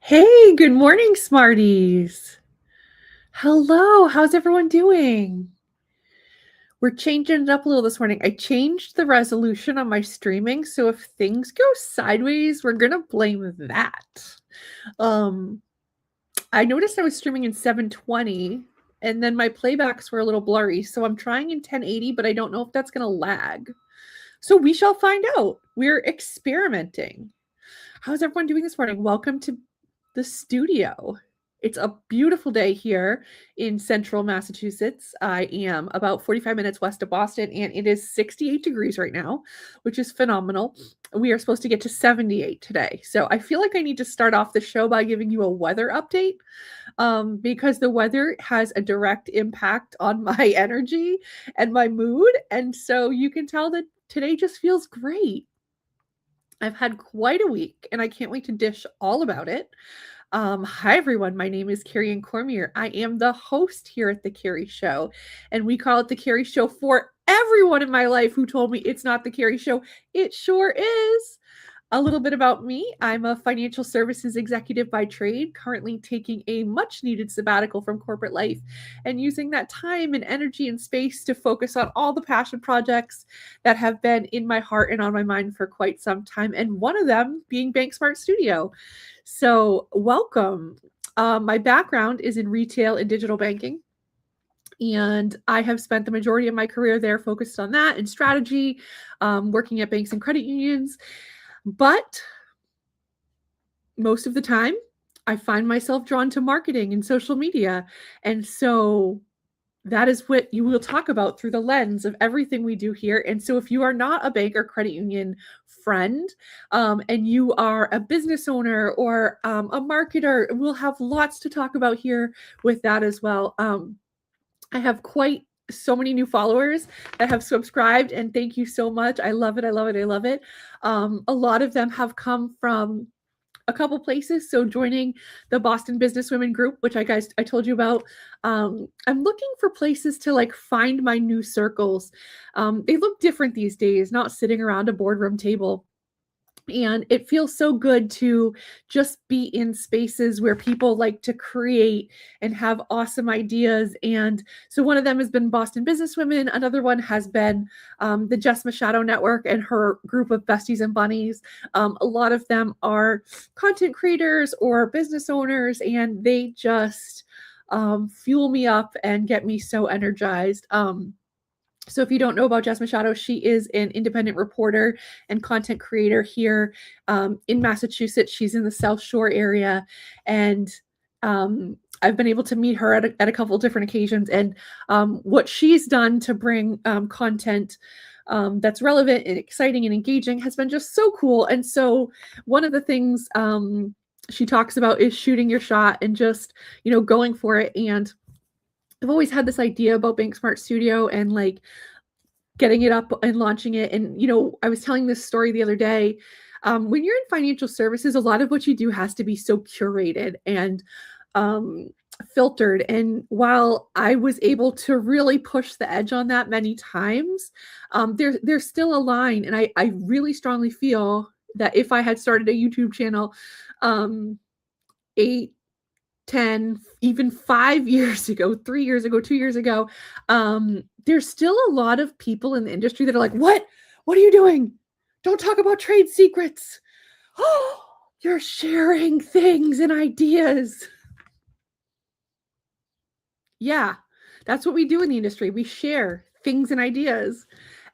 Hey, good morning, Smarties. Hello, how's everyone doing? We're changing it up a little this morning. I changed the resolution on my streaming, so if things go sideways, we're gonna blame that. Um, I noticed I was streaming in 720, and then my playbacks were a little blurry, so I'm trying in 1080, but I don't know if that's gonna lag. So we shall find out. We're experimenting. How's everyone doing this morning? Welcome to the studio. It's a beautiful day here in central Massachusetts. I am about 45 minutes west of Boston, and it is 68 degrees right now, which is phenomenal. We are supposed to get to 78 today. So I feel like I need to start off the show by giving you a weather update because the weather has a direct impact on my energy and my mood. And so you can tell that today just feels great. I've had quite a week, and I can't wait to dish all about it. Hi, everyone. My name is Carrie and Cormier. I am the host here at The Carrie Show, and we call it The Carrie Show for everyone in my life who told me it's not The Carrie Show. It sure is. A little bit about me. I'm a financial services executive by trade, currently taking a much needed sabbatical from corporate life and using that time and energy and space to focus on all the passion projects that have been in my heart and on my mind for quite some time. And one of them being Bank Smart Studio. So, welcome. My background is in retail and digital banking. And I have spent the majority of my career there focused on that and strategy, working at banks and credit unions. But most of the time, I find myself drawn to marketing and social media. And so that is what you will talk about through the lens of everything we do here. And so if you are not a bank or credit union friend, and you are a business owner or a marketer, we'll have lots to talk about here with that as well. I have quite so many new followers that have subscribed, and thank you so much. I love it. I love it. I love it. A lot of them have come from a couple places. So joining the Boston Businesswomen group, which I told you about, I'm looking for places to like find my new circles. They look different these days, not sitting around a boardroom table. And it feels so good to just be in spaces where people like to create and have awesome ideas. And so one of them has been Boston Businesswomen. Another one has been the Jess Machado Network and her group of besties and bunnies. A lot of them are content creators or business owners, and they just fuel me up and get me so energized. So if you don't know about Jess Machado, she is an independent reporter and content creator here in Massachusetts. She's in the South Shore area, and I've been able to meet her at a couple of different occasions. And what she's done to bring content that's relevant and exciting and engaging has been just so cool. And so one of the things she talks about is shooting your shot and just, going for it. And I've always had this idea about Bank Smart Studio and like getting it up and launching it. And, I was telling this story the other day. When you're in financial services, a lot of what you do has to be so curated and filtered. And while I was able to really push the edge on that many times, there's still a line. And I really strongly feel that if I had started a YouTube channel 8, 10, even 5 years ago, 3 years ago, 2 years ago, there's still a lot of people in the industry that are like, what are you doing? Don't talk about trade secrets. Oh, you're sharing things and ideas. Yeah, that's what we do in the industry. We share things and ideas,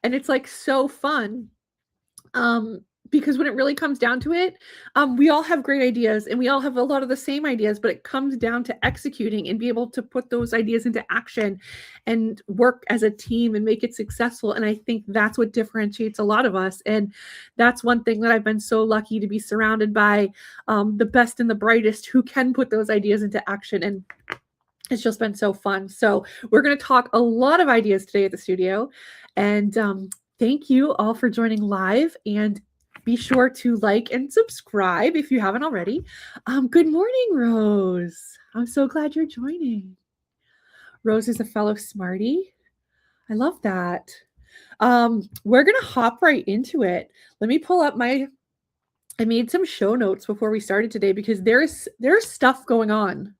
and it's like so fun. Because when it really comes down to it, we all have great ideas and we all have a lot of the same ideas, but it comes down to executing and be able to put those ideas into action and work as a team and make it successful. And I think that's what differentiates a lot of us. And that's one thing that I've been so lucky to be surrounded by, the best and the brightest who can put those ideas into action. And it's just been so fun. So we're going to talk a lot of ideas today at the studio. And thank you all for joining live, and be sure to like and subscribe if you haven't already. Good morning, Rose. I'm so glad you're joining. Rose is a fellow Smartie. I love that. We're going to hop right into it. Let me pull up my I made some show notes before we started today because there's stuff going on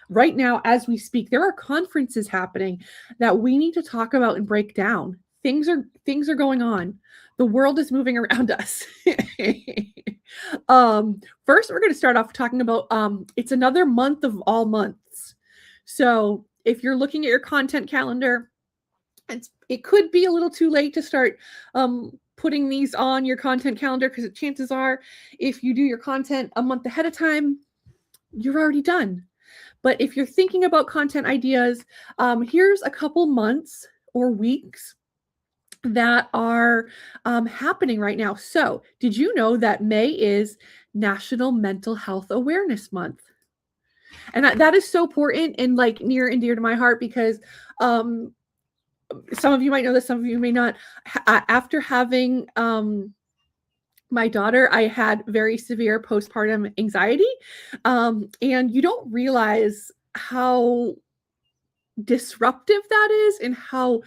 right now as we speak. There are conferences happening that we need to talk about and break down. Things are going on. The world is moving around us. First, we're going to start off talking about it's another month of all months. So if you're looking at your content calendar, it could be a little too late to start putting these on your content calendar, because chances are, if you do your content a month ahead of time, you're already done. But if you're thinking about content ideas, here's a couple months or weeks that are happening right now. So did you know that May is National Mental Health Awareness Month? And that is so important and like near and dear to my heart, because some of you might know this, some of you may not. After having my daughter, I had very severe postpartum anxiety. And you don't realize how disruptive that is and how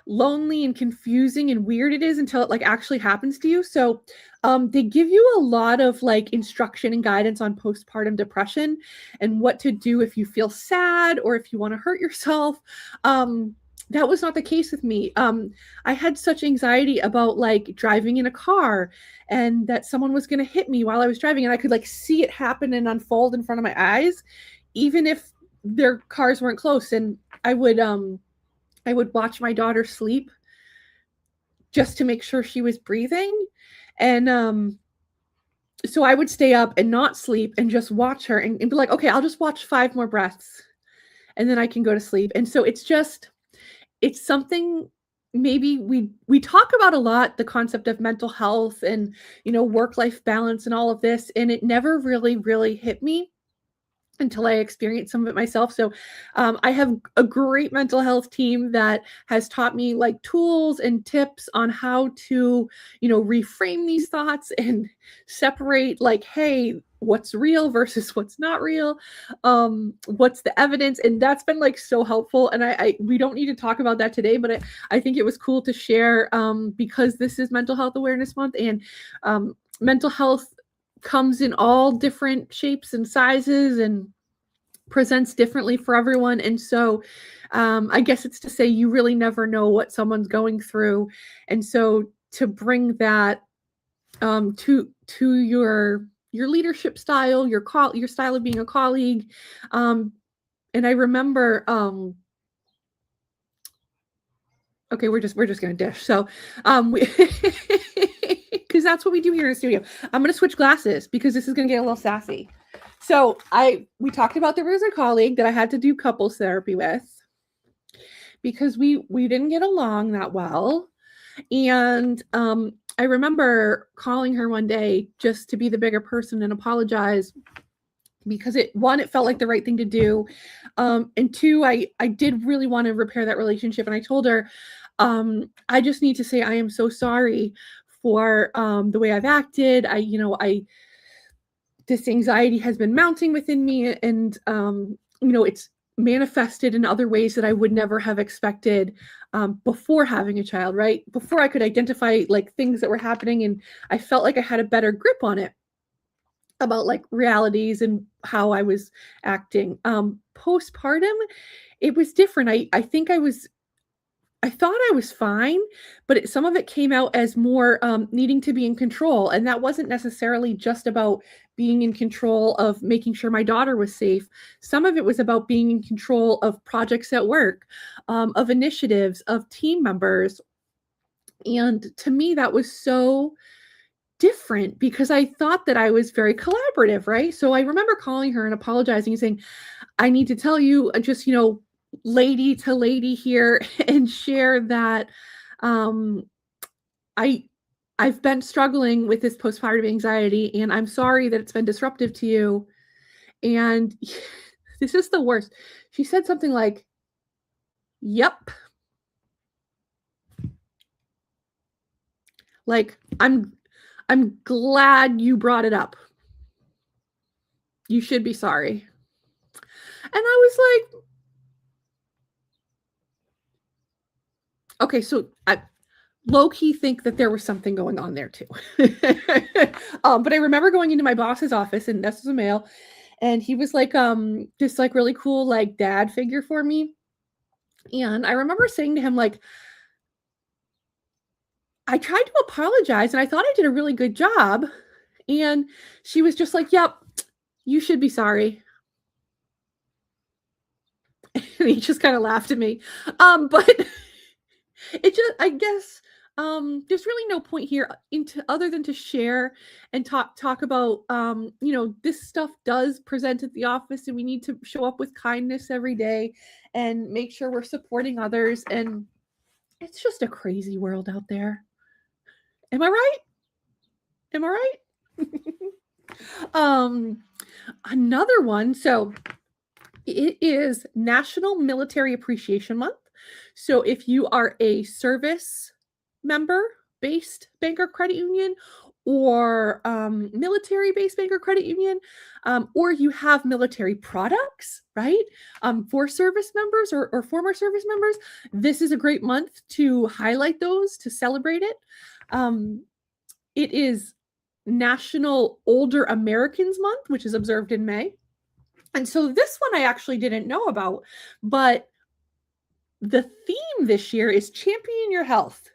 lonely and confusing and weird it is until it like actually happens to you. So they give you a lot of like instruction and guidance on postpartum depression and what to do if you feel sad or if you want to hurt yourself. That was not the case with me. I had such anxiety about like driving in a car and that someone was going to hit me while I was driving, and I could like see it happen and unfold in front of my eyes, even if their cars weren't close. And I would watch my daughter sleep just to make sure she was breathing. And so I would stay up and not sleep and just watch her and be like, okay, I'll just watch 5 more breaths and then I can go to sleep. And so it's something maybe we talk about a lot, the concept of mental health and, work-life balance and all of this. And it never really hit me until I experienced some of it myself. So I have a great mental health team that has taught me like tools and tips on how to, reframe these thoughts and separate like, hey, what's real versus what's not real, what's the evidence. And that's been like so helpful. And we don't need to talk about that today, but I think it was cool to share because this is Mental Health Awareness Month, and mental health comes in all different shapes and sizes and presents differently for everyone. And so I guess it's to say you really never know what someone's going through. And so to bring that to your leadership style, your style of being a colleague. And I remember okay, we're just gonna dish. So because that's what we do here in the studio. I'm gonna switch glasses because this is gonna get a little sassy. So we talked about there was a colleague that I had to do couples therapy with because we didn't get along that well. And I remember calling her one day just to be the bigger person and apologize, because it felt like the right thing to do. And 2, I did really want to repair that relationship. And I told her, I just need to say I am so sorry for the way I've acted. This anxiety has been mounting within me, and it's manifested in other ways that I would never have expected before having a child, right? Before I could identify like things that were happening, and I felt like I had a better grip on it, about like realities and how I was acting. Postpartum, it was different. I think I thought I was fine, but some of it came out as more needing to be in control. And that wasn't necessarily just about being in control of making sure my daughter was safe. Some of it was about being in control of projects at work, of initiatives, of team members. And to me, that was so different because I thought that I was very collaborative, right? So I remember calling her and apologizing and saying, I need to tell you, just, lady to lady here, and share that I've been struggling with this postpartum anxiety, and I'm sorry that it's been disruptive to you. And this is the worst. She said something like, yep. Like, I'm glad you brought it up. You should be sorry. And I was like, okay, so low-key think that there was something going on there too. But I remember going into my boss's office, and this was a male, and he was like this like really cool like dad figure for me. And I remember saying to him, like, I tried to apologize and I thought I did a really good job. And she was just like, yep, you should be sorry. And he just kind of laughed at me. But it just, I guess, there's really no point here into other than to share and talk about, this stuff does present at the office, and we need to show up with kindness every day and make sure we're supporting others. And it's just a crazy world out there. Am I right? Am I right? Another one. So it is National Military Appreciation Month. So if you are a service member-based bank or credit union, or military-based bank or credit union, or you have military products, right, for service members or former service members, this is a great month to highlight those, to celebrate it. It is National Older Americans Month, which is observed in May. And so this one I actually didn't know about, but the theme this year is Champion Your Health,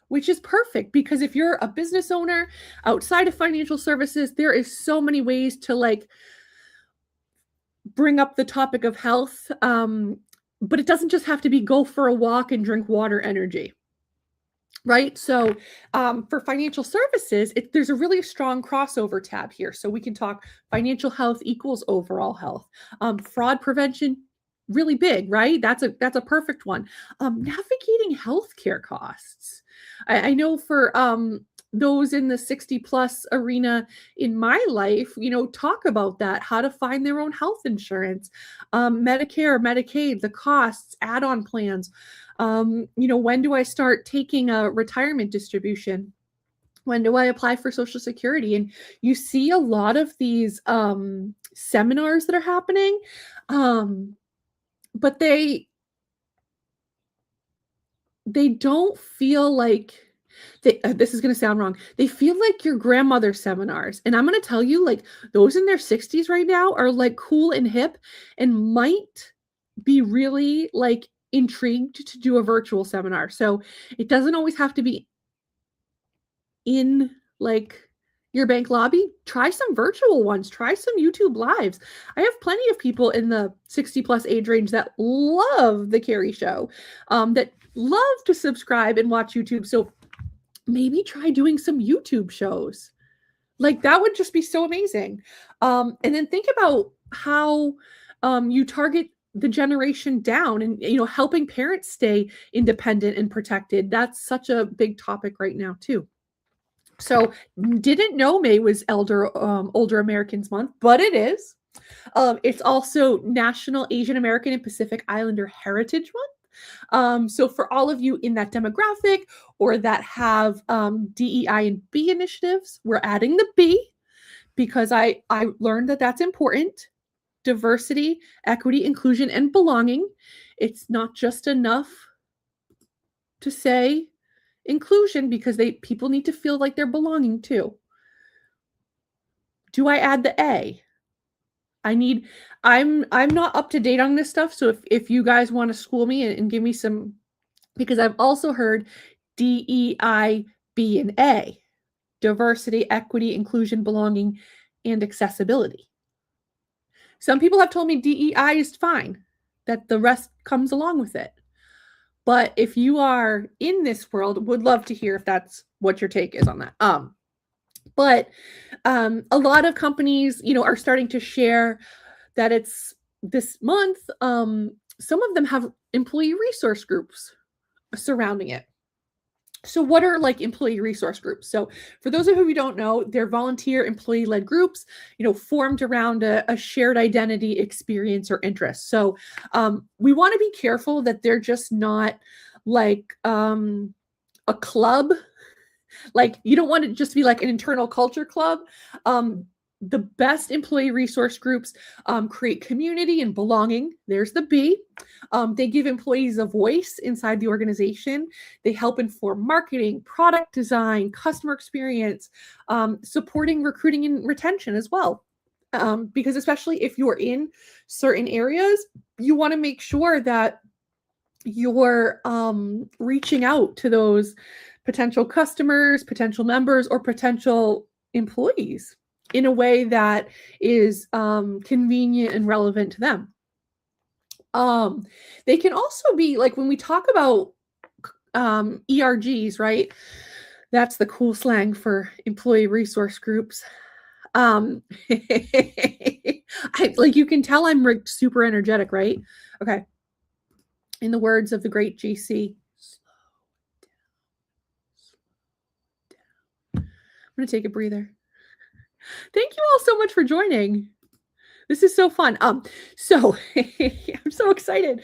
which is perfect because if you're a business owner outside of financial services, there is so many ways to like bring up the topic of health. But it doesn't just have to be go for a walk and drink water energy. Right. So for financial services, there's a really strong crossover tab here. So we can talk financial health equals overall health, fraud prevention, really big, right? That's a perfect one. Navigating healthcare costs. I know for those in the 60 plus arena in my life, talk about that, how to find their own health insurance, Medicare, Medicaid, the costs, add-on plans. When do I start taking a retirement distribution? When do I apply for Social Security? And you see a lot of these seminars that are happening, but they don't feel like this is going to sound wrong. They feel like your grandmother's seminars. And I'm going to tell you, like, those in their 60s right now are like cool and hip and might be really like intrigued to do a virtual seminar. So it doesn't always have to be in like your bank lobby. Try some virtual ones, try some YouTube lives. I have plenty of people in the 60 plus age range that love the Carrie show, that love to subscribe and watch YouTube. So maybe try doing some YouTube shows. Like that would just be so amazing. And then think about how you target the generation down and, helping parents stay independent and protected. That's such a big topic right now too. So didn't know May was Older Americans Month, but it is. It's also National Asian American and Pacific Islander Heritage Month. So for all of you in that demographic or that have DEI&B initiatives, we're adding the B because I learned that that's important. Diversity, equity, inclusion, and belonging. It's not just enough to say inclusion because people need to feel like they're belonging too. Do I add the A? I'm not up to date on this stuff. So if you guys want to school me and give me some, because I've also heard DEI, B, and A, diversity, equity, inclusion, belonging, and accessibility. Some people have told me DEI is fine, that the rest comes along with it. But if you are in this world, would love to hear if that's what your take is on that. But a lot of companies, are starting to share that it's this month. Some of them have employee resource groups surrounding it. So what are like employee resource groups? So for those of you who don't know, they're volunteer employee-led groups, formed around a shared identity, experience, or interest. So we want to be careful that they're just not like a club. Like you don't want it just to be like an internal culture club. the best employee resource groups create community and belonging. There's the B. They give employees a voice inside the organization. They help inform marketing, product design, customer experience, supporting recruiting and retention as well. Because especially if you're in certain areas, you want to make sure that you're reaching out to those potential customers, potential members, or potential employees in a way that is convenient and relevant to them. They can also be like when we talk about ERGs, right? That's the cool slang for employee resource groups. Like you can tell I'm super energetic, right? Okay. In the words of the great GC, I'm going to take a breather. Thank you all so much for joining. This is so fun. So I'm so excited.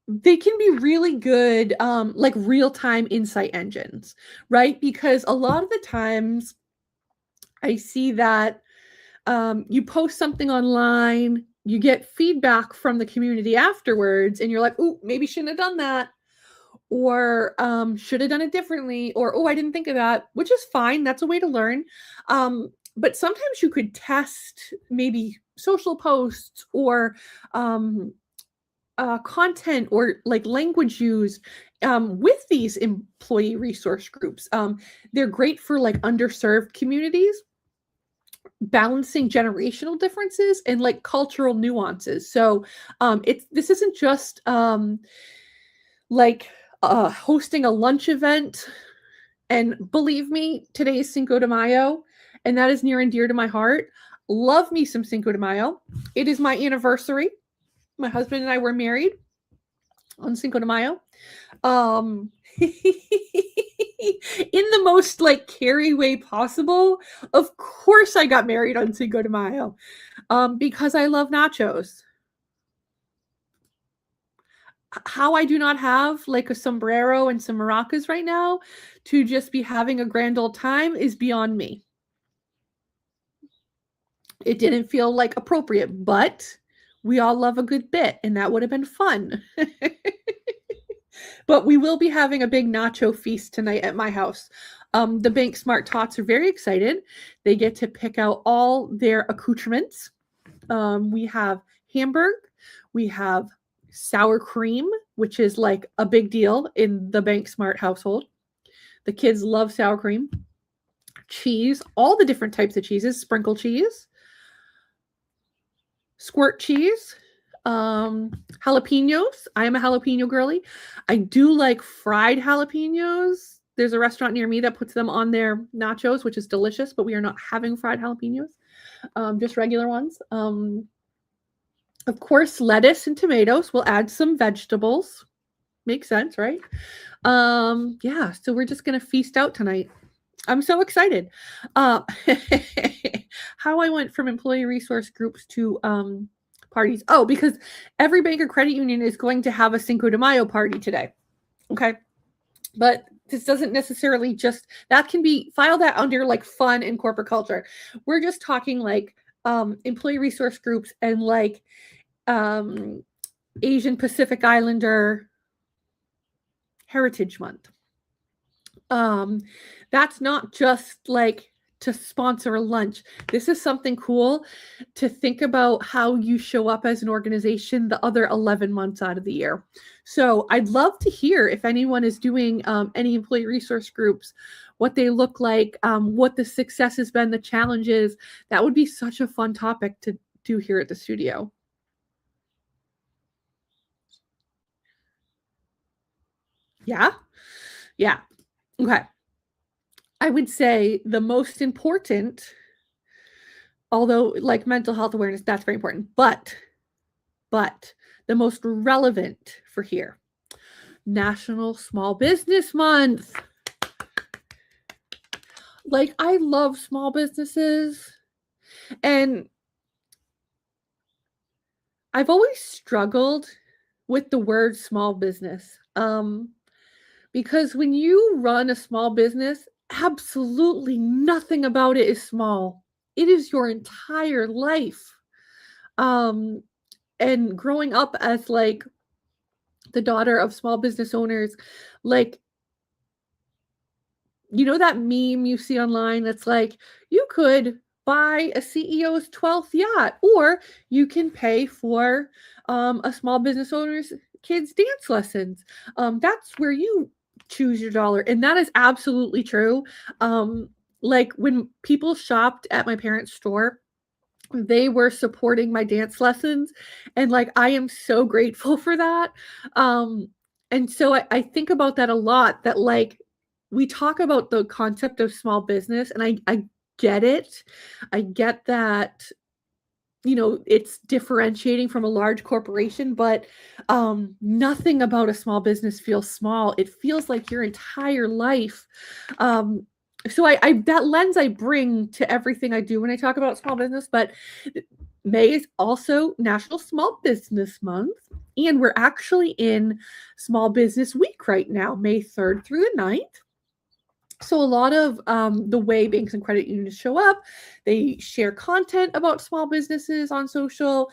They can be really good, like real-time insight engines, right? Because a lot of the times I see that you post something online, you get feedback from the community afterwards, and you're like, oh, maybe shouldn't have done that. Or should have done it differently, or oh, I didn't think of that, which is fine. That's a way to learn. But sometimes you could test maybe social posts or content or like language used with these employee resource groups. They're great for like underserved communities, balancing generational differences and like cultural nuances. So this isn't just like hosting a lunch event. And believe me, today is Cinco de Mayo, and that is near and dear to my heart. Love me some Cinco de Mayo. It is my anniversary. My husband and I were married on Cinco de Mayo. In the most like Carrie way possible. Of course I got married on Cinco de Mayo because I love nachos. How I do not have like a sombrero and some maracas right now to just be having a grand old time is beyond me. It didn't feel like appropriate, but we all love a good bit, and that would have been fun. But we will be having a big nacho feast tonight at my house. The Bank Smart Tots are very excited. They get to pick out all their accoutrements. We have Hamburg. We have sour cream, which is like a big deal in the Bank Smart household. The kids love sour cream. Cheese, all the different types of cheeses, sprinkle cheese, squirt cheese, jalapenos. I am a jalapeno girly. I do like fried jalapenos. There's a restaurant near me that puts them on their nachos, which is delicious, but we are not having fried jalapenos, just regular ones. Of course, lettuce and tomatoes. We'll add some vegetables. Makes sense, right? Yeah, so we're just going to feast out tonight. I'm so excited. How I went from employee resource groups to parties. Oh, because every bank or credit union is going to have a Cinco de Mayo party today. Okay. But this doesn't necessarily just, that can be, file that under like fun and corporate culture. We're just talking like employee resource groups and like Asian Pacific Islander Heritage Month. That's not just like to sponsor a lunch. This is something cool to think about how you show up as an organization the other 11 months out of the year. So I'd love to hear if anyone is doing any employee resource groups, what they look like, what the success has been, the challenges. That would be such a fun topic to do here at the studio. Yeah. Yeah. Okay. I would say the most important, although like mental health awareness, that's very important, but the most relevant for here, National Small Business Month. Like, I love small businesses, and I've always struggled with the word small business. Because when you run a small business, absolutely nothing about it is small. it is your entire life. And growing up as like the daughter of small business owners, like, you know that meme you see online that's like, you could buy a CEO's 12th yacht, or you can pay for a small business owner's kids' dance lessons. That's where you choose your dollar. And that is absolutely true. Like when people shopped at my parents' store, they were supporting my dance lessons. And like, I am so grateful for that. And so I think about that a lot, that like, we talk about the concept of small business, and I get it. I get that, you know, it's differentiating from a large corporation, but nothing about a small business feels small. It feels like your entire life. So I that lens I bring to everything I do when I talk about small business. But May is also National Small Business Month, and we're actually in Small Business Week right now, May 3rd through the 9th. So a lot of the way banks and credit unions show up, they share content about small businesses on social.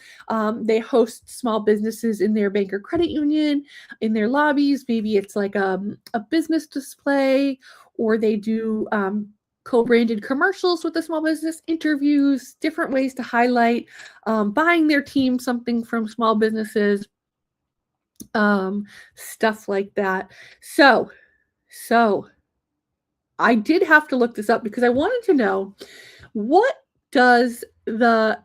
They host small businesses in their bank or credit union, in their lobbies. Maybe it's like a business display, or they do co-branded commercials with the small business, interviews, different ways to highlight buying their team something from small businesses, stuff like that. So I did have to look this up because I wanted to know, what does the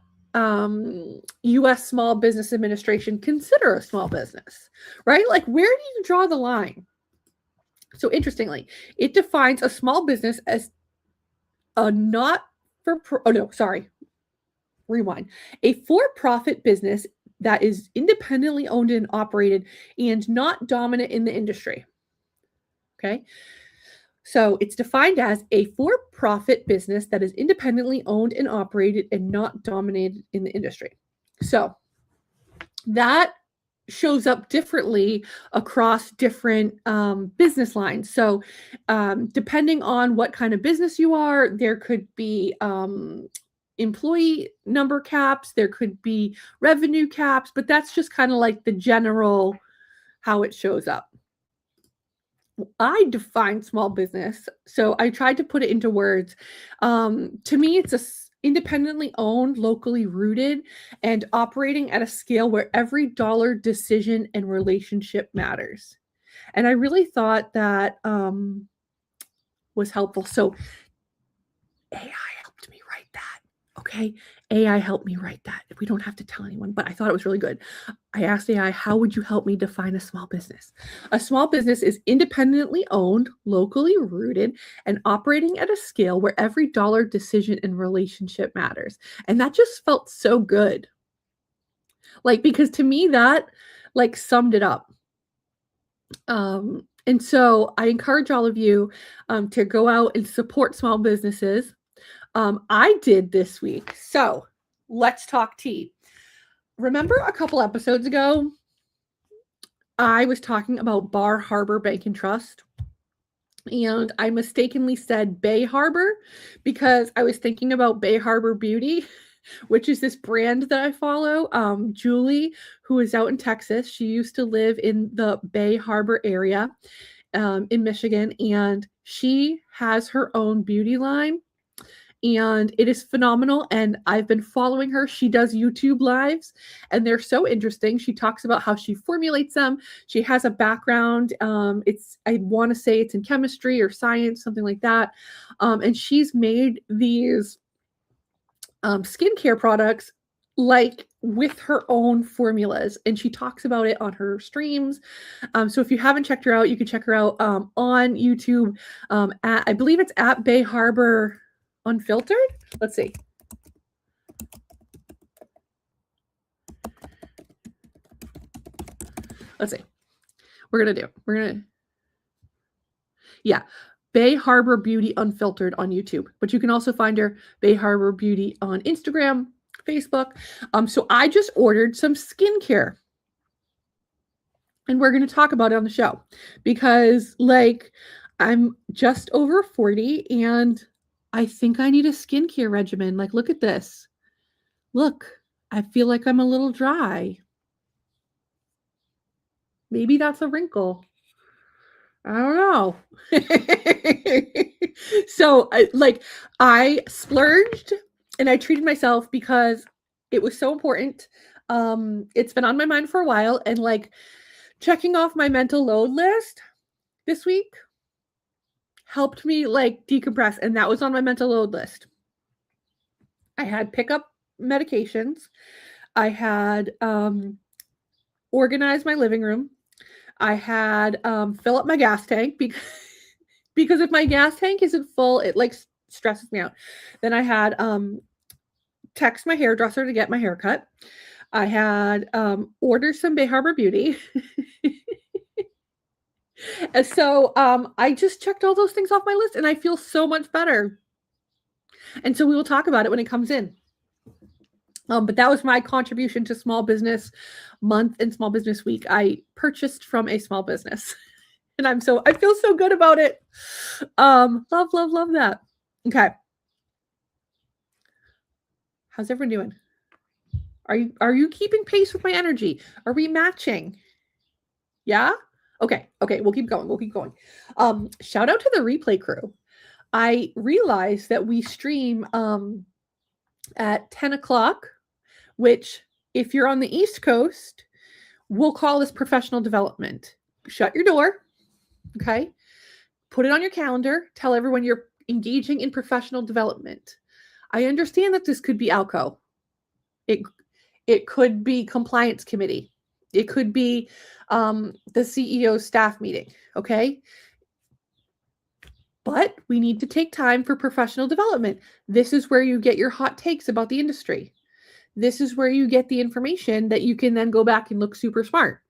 U.S. Small Business Administration consider a small business, right? Like, where do you draw the line? So interestingly, it defines a small business as a a for-profit business that is independently owned and operated and not dominant in the industry. Okay. So it's defined as a for-profit business that is independently owned and operated and not dominated in the industry. So that shows up differently across different business lines. So depending on what kind of business you are, there could be employee number caps, there could be revenue caps, but that's just kind of like the general how it shows up. I define small business, so I tried to put it into words. To me, it's independently owned, locally rooted, and operating at a scale where every dollar, decision, and relationship matters. And I really thought that was helpful. So AI helped me write that. Okay, AI helped me write that. We don't have to tell anyone, but I thought it was really good. I asked AI, how would you help me define a small business? A small business is independently owned, locally rooted, and operating at a scale where every dollar, decision, and relationship matters. And that just felt so good. Like, because to me, that like summed it up. And so I encourage all of you to go out and support small businesses. I did this week. So let's talk tea. Remember a couple episodes ago, I was talking about Bar Harbor Bank and Trust, and I mistakenly said Bay Harbor because I was thinking about Bay Harbor Beauty, which is this brand that I follow. Julie, who is out in Texas, she used to live in the Bay Harbor area in Michigan, and she has her own beauty line. And it is phenomenal, and I've been following her. She does YouTube lives, and they're so interesting. She talks about how she formulates them. She has a background. I want to say it's in chemistry or science, something like that. And she's made these skincare products like with her own formulas, and she talks about it on her streams. So if you haven't checked her out, you can check her out on YouTube. I believe it's at Bay Harbor Unfiltered. Let's see. Yeah, Bay Harbor Beauty Unfiltered on YouTube. But you can also find her Bay Harbor Beauty on Instagram, Facebook. So I just ordered some skincare, and we're going to talk about it on the show because, like, I'm just over 40, and I think I need a skincare regimen. Like, look at this. Look, I feel like I'm a little dry. Maybe that's a wrinkle. I don't know. So, I splurged and I treated myself because it was so important. It's been on my mind for a while, and like checking off my mental load list this week helped me like decompress, and that was on my mental load list. I had pickup medications. I had organized my living room. I had fill up my gas tank because if my gas tank isn't full, it like stresses me out. Then I had text my hairdresser to get my hair cut. I had ordered some Bay Harbor Beauty. And so I just checked all those things off my list and I feel so much better. And so we will talk about it when it comes in. But that was my contribution to Small Business Month and Small Business Week. I purchased from a small business. And I feel so good about it. Love that. Okay. How's everyone doing? Are you keeping pace with my energy? Are we matching? Yeah? Okay. We'll keep going. Shout out to the replay crew. I realized that we stream at 10 o'clock, which if you're on the East Coast, we'll call this professional development. Shut your door. Okay. Put it on your calendar. Tell everyone you're engaging in professional development. I understand that this could be ALCO. It could be compliance committee. It could be the CEO's staff meeting. Okay. But we need to take time for professional development. This is where you get your hot takes about the industry. This is where you get the information that you can then go back and look super smart.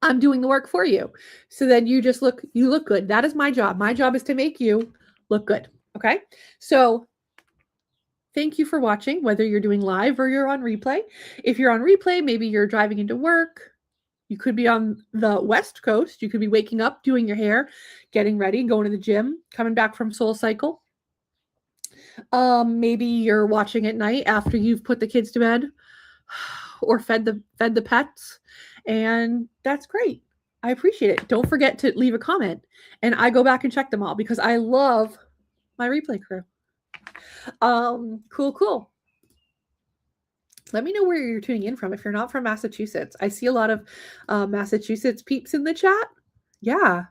I'm doing the work for you. So then you look good. That is my job. My job is to make you look good. Okay. So thank you for watching, whether you're doing live or you're on replay. If you're on replay, maybe you're driving into work. You could be on the West Coast. You could be waking up, doing your hair, getting ready, going to the gym, coming back from Soul Cycle. Maybe you're watching at night after you've put the kids to bed or fed the pets. And that's great. I appreciate it. Don't forget to leave a comment. And I go back and check them all because I love my replay crew. Cool. Let me know where you're tuning in from if you're not from Massachusetts. I see a lot of Massachusetts peeps in the chat. Yeah.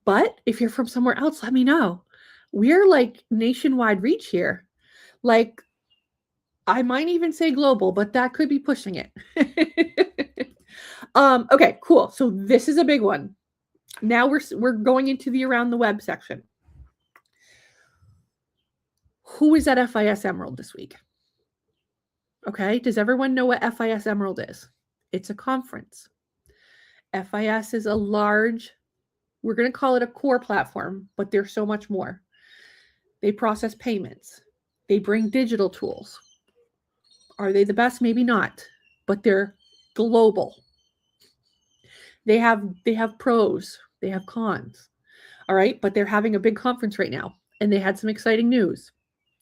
But if you're from somewhere else, let me know. We're like nationwide reach here. Like, I might even say global, but that could be pushing it. Okay, cool. So this is a big one. Now we're going into the around the web section. Who is at FIS Emerald this week? Okay, does everyone know what FIS Emerald is? It's a conference. FIS is a large, we're going to call it a core platform, but there's so much more. They process payments. They bring digital tools. Are they the best? Maybe not, but they're global. They have pros, they have cons. All right, but they're having a big conference right now, and they had some exciting news,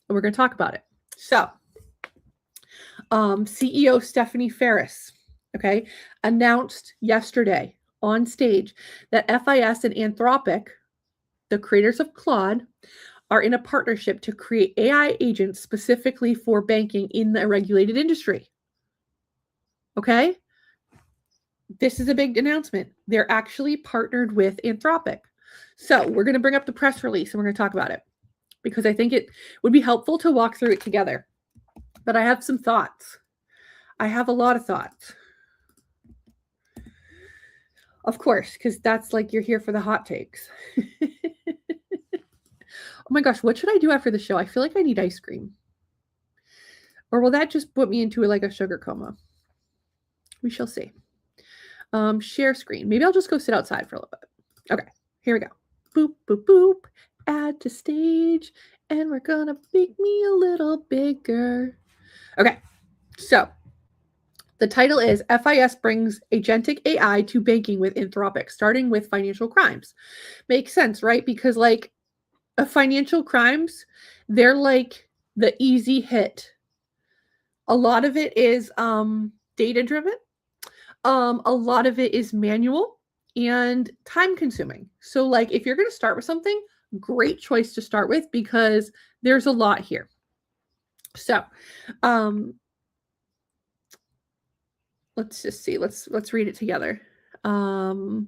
and we're going to talk about it. So, CEO Stephanie Ferris, okay, announced yesterday on stage that FIS and Anthropic, the creators of Claude, are in a partnership to create AI agents specifically for banking in the regulated industry. Okay? This is a big announcement. They're actually partnered with Anthropic. So we're going to bring up the press release and we're going to talk about it because I think it would be helpful to walk through it together. But I have some thoughts. I have a lot of thoughts. Of course, because that's like you're here for the hot takes. Oh my gosh, what should I do after the show? I feel like I need ice cream. Or will that just put me into like a sugar coma? We shall see. Share screen. Maybe I'll just go sit outside for a little bit. Okay, here we go. Boop, boop, boop. Add to stage. And we're going to make me a little bigger. Okay, so the title is FIS brings agentic AI to banking with Anthropic, starting with financial crimes. Makes sense, right? Because like financial crimes, they're like the easy hit. A lot of it is data driven. A lot of it is manual and time consuming. So like if you're going to start with something, great choice to start with because there's a lot here. So, let's just see. Let's read it together. So,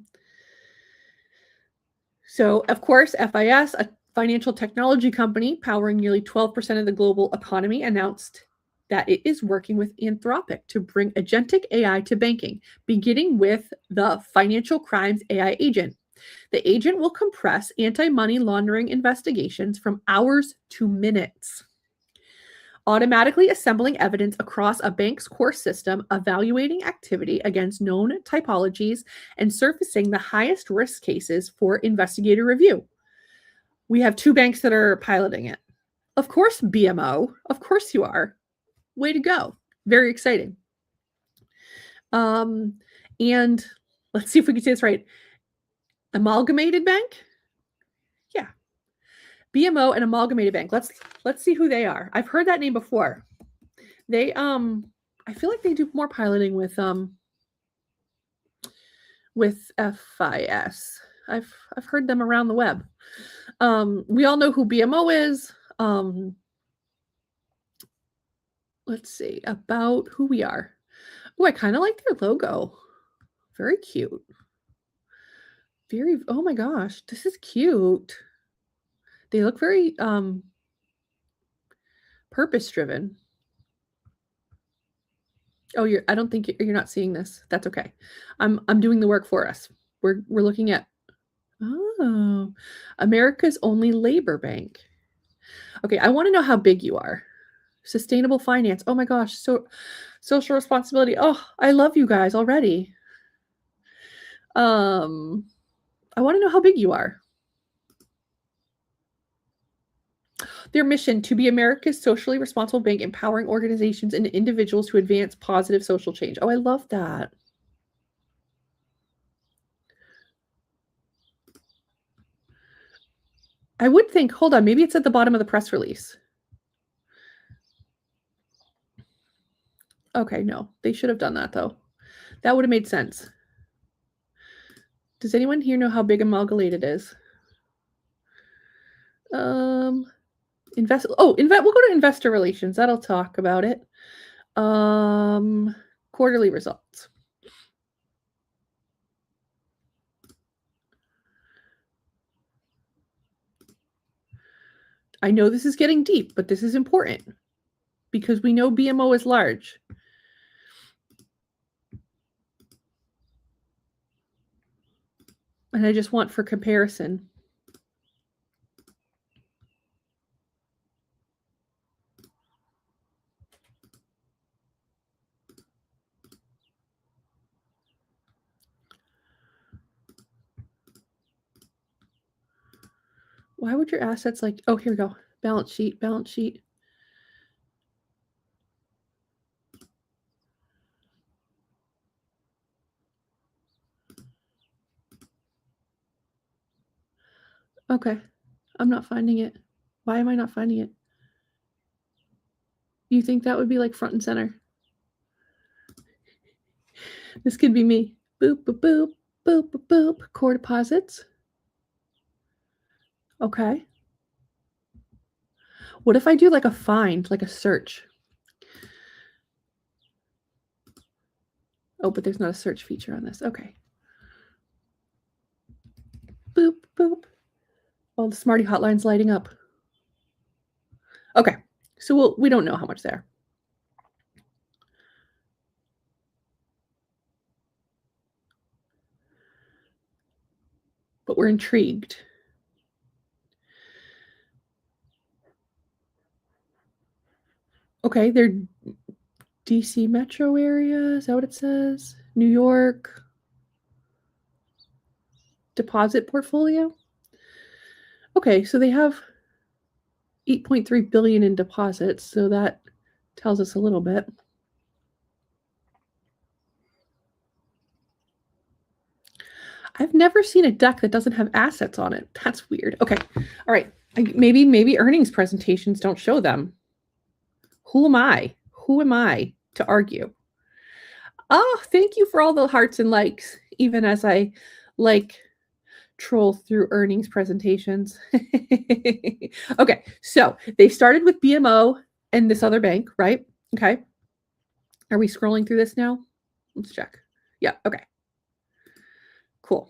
of course, FIS, a financial technology company powering nearly 12% of the global economy, announced that it is working with Anthropic to bring agentic AI to banking, beginning with the Financial Crimes AI agent. The agent will compress anti-money laundering investigations from hours to minutes, automatically assembling evidence across a bank's core system, evaluating activity against known typologies, and surfacing the highest risk cases for investigator review. We have 2 banks that are piloting it. Of course, BMO. Of course you are. Way to go. Very exciting. And let's see if we can say this right. Amalgamated Bank? Yeah. BMO and Amalgamated Bank. Let's see who they are. I've heard that name before. They I feel like they do more piloting with FIS. I've heard them around the web. We all know who BMO is. Let's see about who we are. Oh, I kind of like their logo. Very cute. Oh my gosh, this is cute. They look very purpose driven. Oh, I don't think you're not seeing this. That's okay. I'm doing the work for us. We're looking at America's only labor bank. Okay, I want to know how big you are. Sustainable finance. Oh my gosh, so social responsibility. Oh, I love you guys already. I want to know how big you are. Their mission to be America's socially responsible bank, empowering organizations and individuals to advance positive social change. Oh, I love that. I would think, hold on, maybe it's at the bottom of the press release. Okay, no, they should have done that though. That would have made sense. Does anyone here know how big Amalgamated is? We'll go to investor relations. That'll talk about it. Quarterly results. I know this is getting deep, but this is important because we know BMO is large. And I just want for comparison. Why would your assets oh, here we go. Balance sheet. Okay. I'm not finding it. Why am I not finding it? You think that would be like front and center? This could be me. Boop, boop, boop, boop, boop, boop. Core deposits. Okay. What if I do like a find, like a search? Oh, but there's not a search feature on this. Okay. Boop, boop. All the Smarty hotlines lighting up. Okay. So we don't know how much there. But we're intrigued. Okay, they're DC metro area. Is that what it says? New York. Deposit portfolio. Okay, so they have 8.3 billion in deposits, so that tells us a little bit. I've never seen a deck that doesn't have assets on it. That's weird. Okay. All right. Maybe earnings presentations don't show them. Who am I? Who am I to argue? Oh, thank you for all the hearts and likes, even as I like troll through earnings presentations. Okay, so they started with BMO and this other bank, right? Okay. Are we scrolling through this now? Let's check. Yeah, okay. Cool.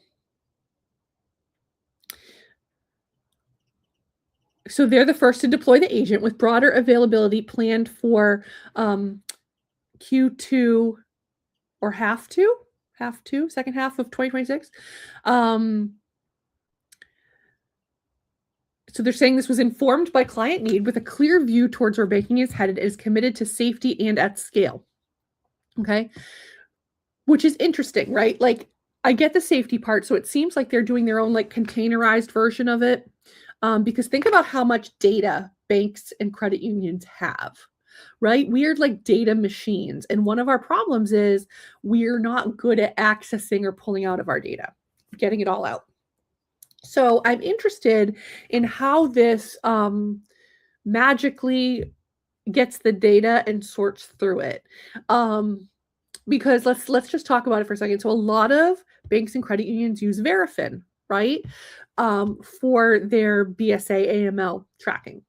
So they're the first to deploy the agent with broader availability planned for Q2 or second half of 2026. So they're saying this was informed by client need with a clear view towards where banking is headed, is committed to safety and at scale. Okay. Which is interesting, right? Like, I get the safety part. So it seems like they're doing their own like containerized version of it. Because think about how much data banks and credit unions have, right? We are like data machines. And one of our problems is we're not good at accessing or pulling out of our data, getting it all out. So I'm interested in how this magically gets the data and sorts through it. Because let's just talk about it for a second. So a lot of banks and credit unions use Verifin, right? For their BSA AML tracking.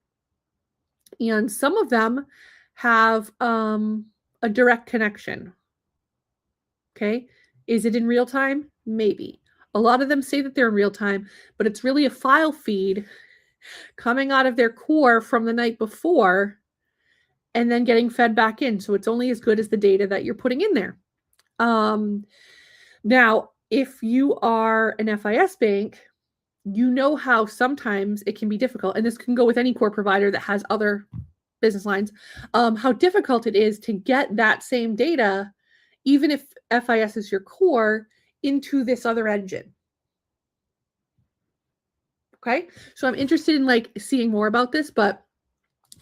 And some of them have a direct connection. Okay. Is it in real time? Maybe. A lot of them say that they're in real time, but it's really a file feed coming out of their core from the night before and then getting fed back in. So it's only as good as the data that you're putting in there. Now, if you are an FIS bank, you know how sometimes it can be difficult, and this can go with any core provider that has other business lines, how difficult it is to get that same data, even if FIS is your core, into this other engine. Okay, so I'm interested in like seeing more about this, but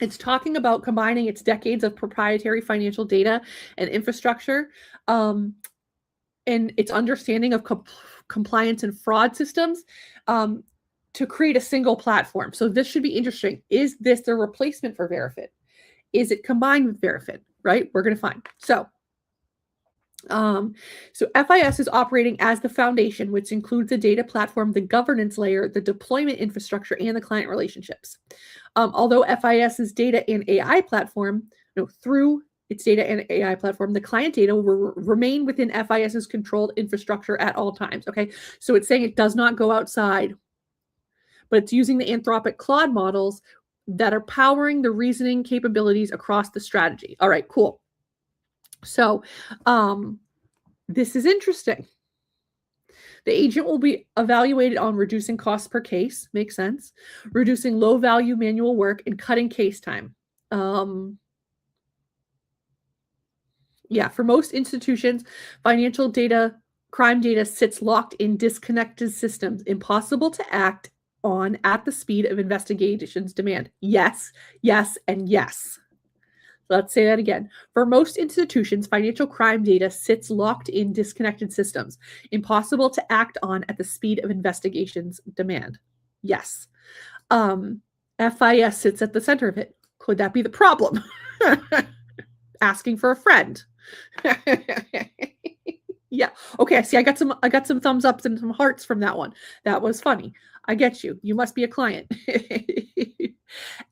it's talking about combining its decades of proprietary financial data and infrastructure, and its understanding of compliance and fraud systems, to create a single platform. So this should be interesting. Is this the replacement for Verifin? Is it combined with Verifin? Right? We're going to find. So FIS is operating as the foundation, which includes the data platform, the governance layer, the deployment infrastructure, and the client relationships. Although FIS's data and AI platform, through its data and AI platform, the client data will remain within FIS's controlled infrastructure at all times. Okay, so it's saying it does not go outside, but it's using the Anthropic Claude models that are powering the reasoning capabilities across the strategy. All right, cool. So this is interesting. The agent will be evaluated on reducing costs per case, makes sense, reducing low-value manual work, and cutting case time. Yeah, for most institutions, financial data, crime data sits locked in disconnected systems, impossible to act on at the speed of investigations demand. Yes, yes, and yes. Let's say that again. For most institutions, financial crime data sits locked in disconnected systems, impossible to act on at the speed of investigations demand. Yes. FIS sits at the center of it. Could that be the problem? Asking for a friend. Yeah. Okay. See, I got some thumbs ups and some hearts from that one. That was funny. I get you. You must be a client.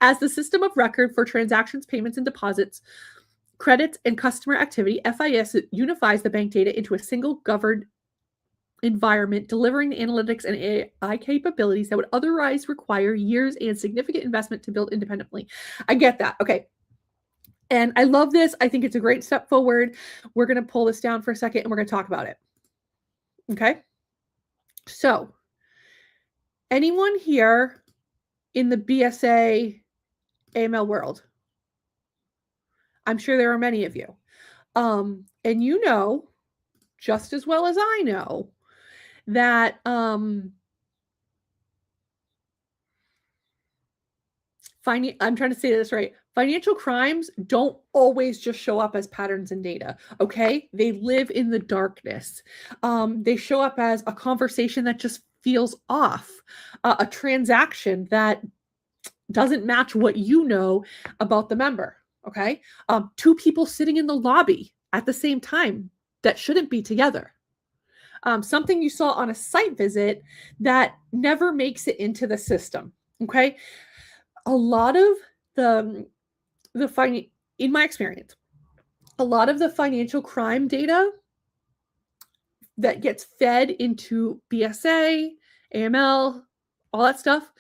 As the system of record for transactions, payments, and deposits, credits, and customer activity, FIS unifies the bank data into a single governed environment, delivering the analytics and AI capabilities that would otherwise require years and significant investment to build independently. I get that. Okay. And I love this. I think it's a great step forward. We're going to pull this down for a second and we're going to talk about it. Okay. So, anyone here in the BSA AML world? I'm sure there are many of you. And you know, just as well as I know, that I'm trying to say this right. Financial crimes don't always just show up as patterns in data, okay? They live in the darkness. They show up as a conversation that just feels off, a transaction that doesn't match what you know about the member. Okay. Two people sitting in the lobby at the same time that shouldn't be together. Something you saw on a site visit that never makes it into the system. Okay. A lot of the in my experience, a lot of the financial crime data that gets fed into BSA, AML, all that stuff,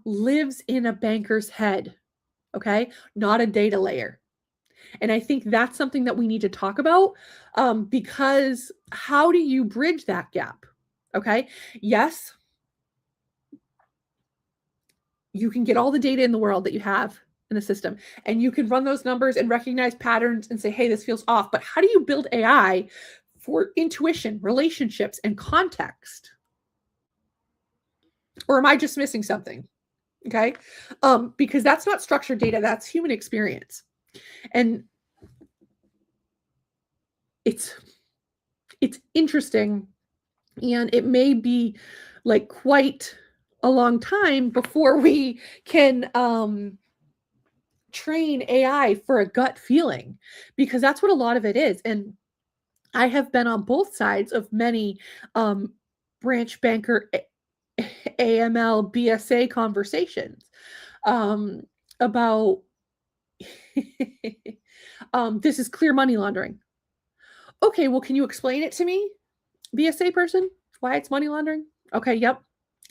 lives in a banker's head, okay? Not a data layer. And I think that's something that we need to talk about, because how do you bridge that gap? Okay. Yes, you can get all the data in the world that you have in the system, and you can run those numbers and recognize patterns and say, hey, this feels off. But how do you build AI for intuition, relationships, and context? Or am I just missing something? Okay. Because that's not structured data, that's human experience. And it's interesting, and it may be like quite a long time before we can train AI for a gut feeling, because that's what a lot of it is. And I have been on both sides of many branch banker AML BSA conversations about this is clear money laundering. Okay, well, can you explain it to me, BSA person? Why it's money laundering? Okay, yep,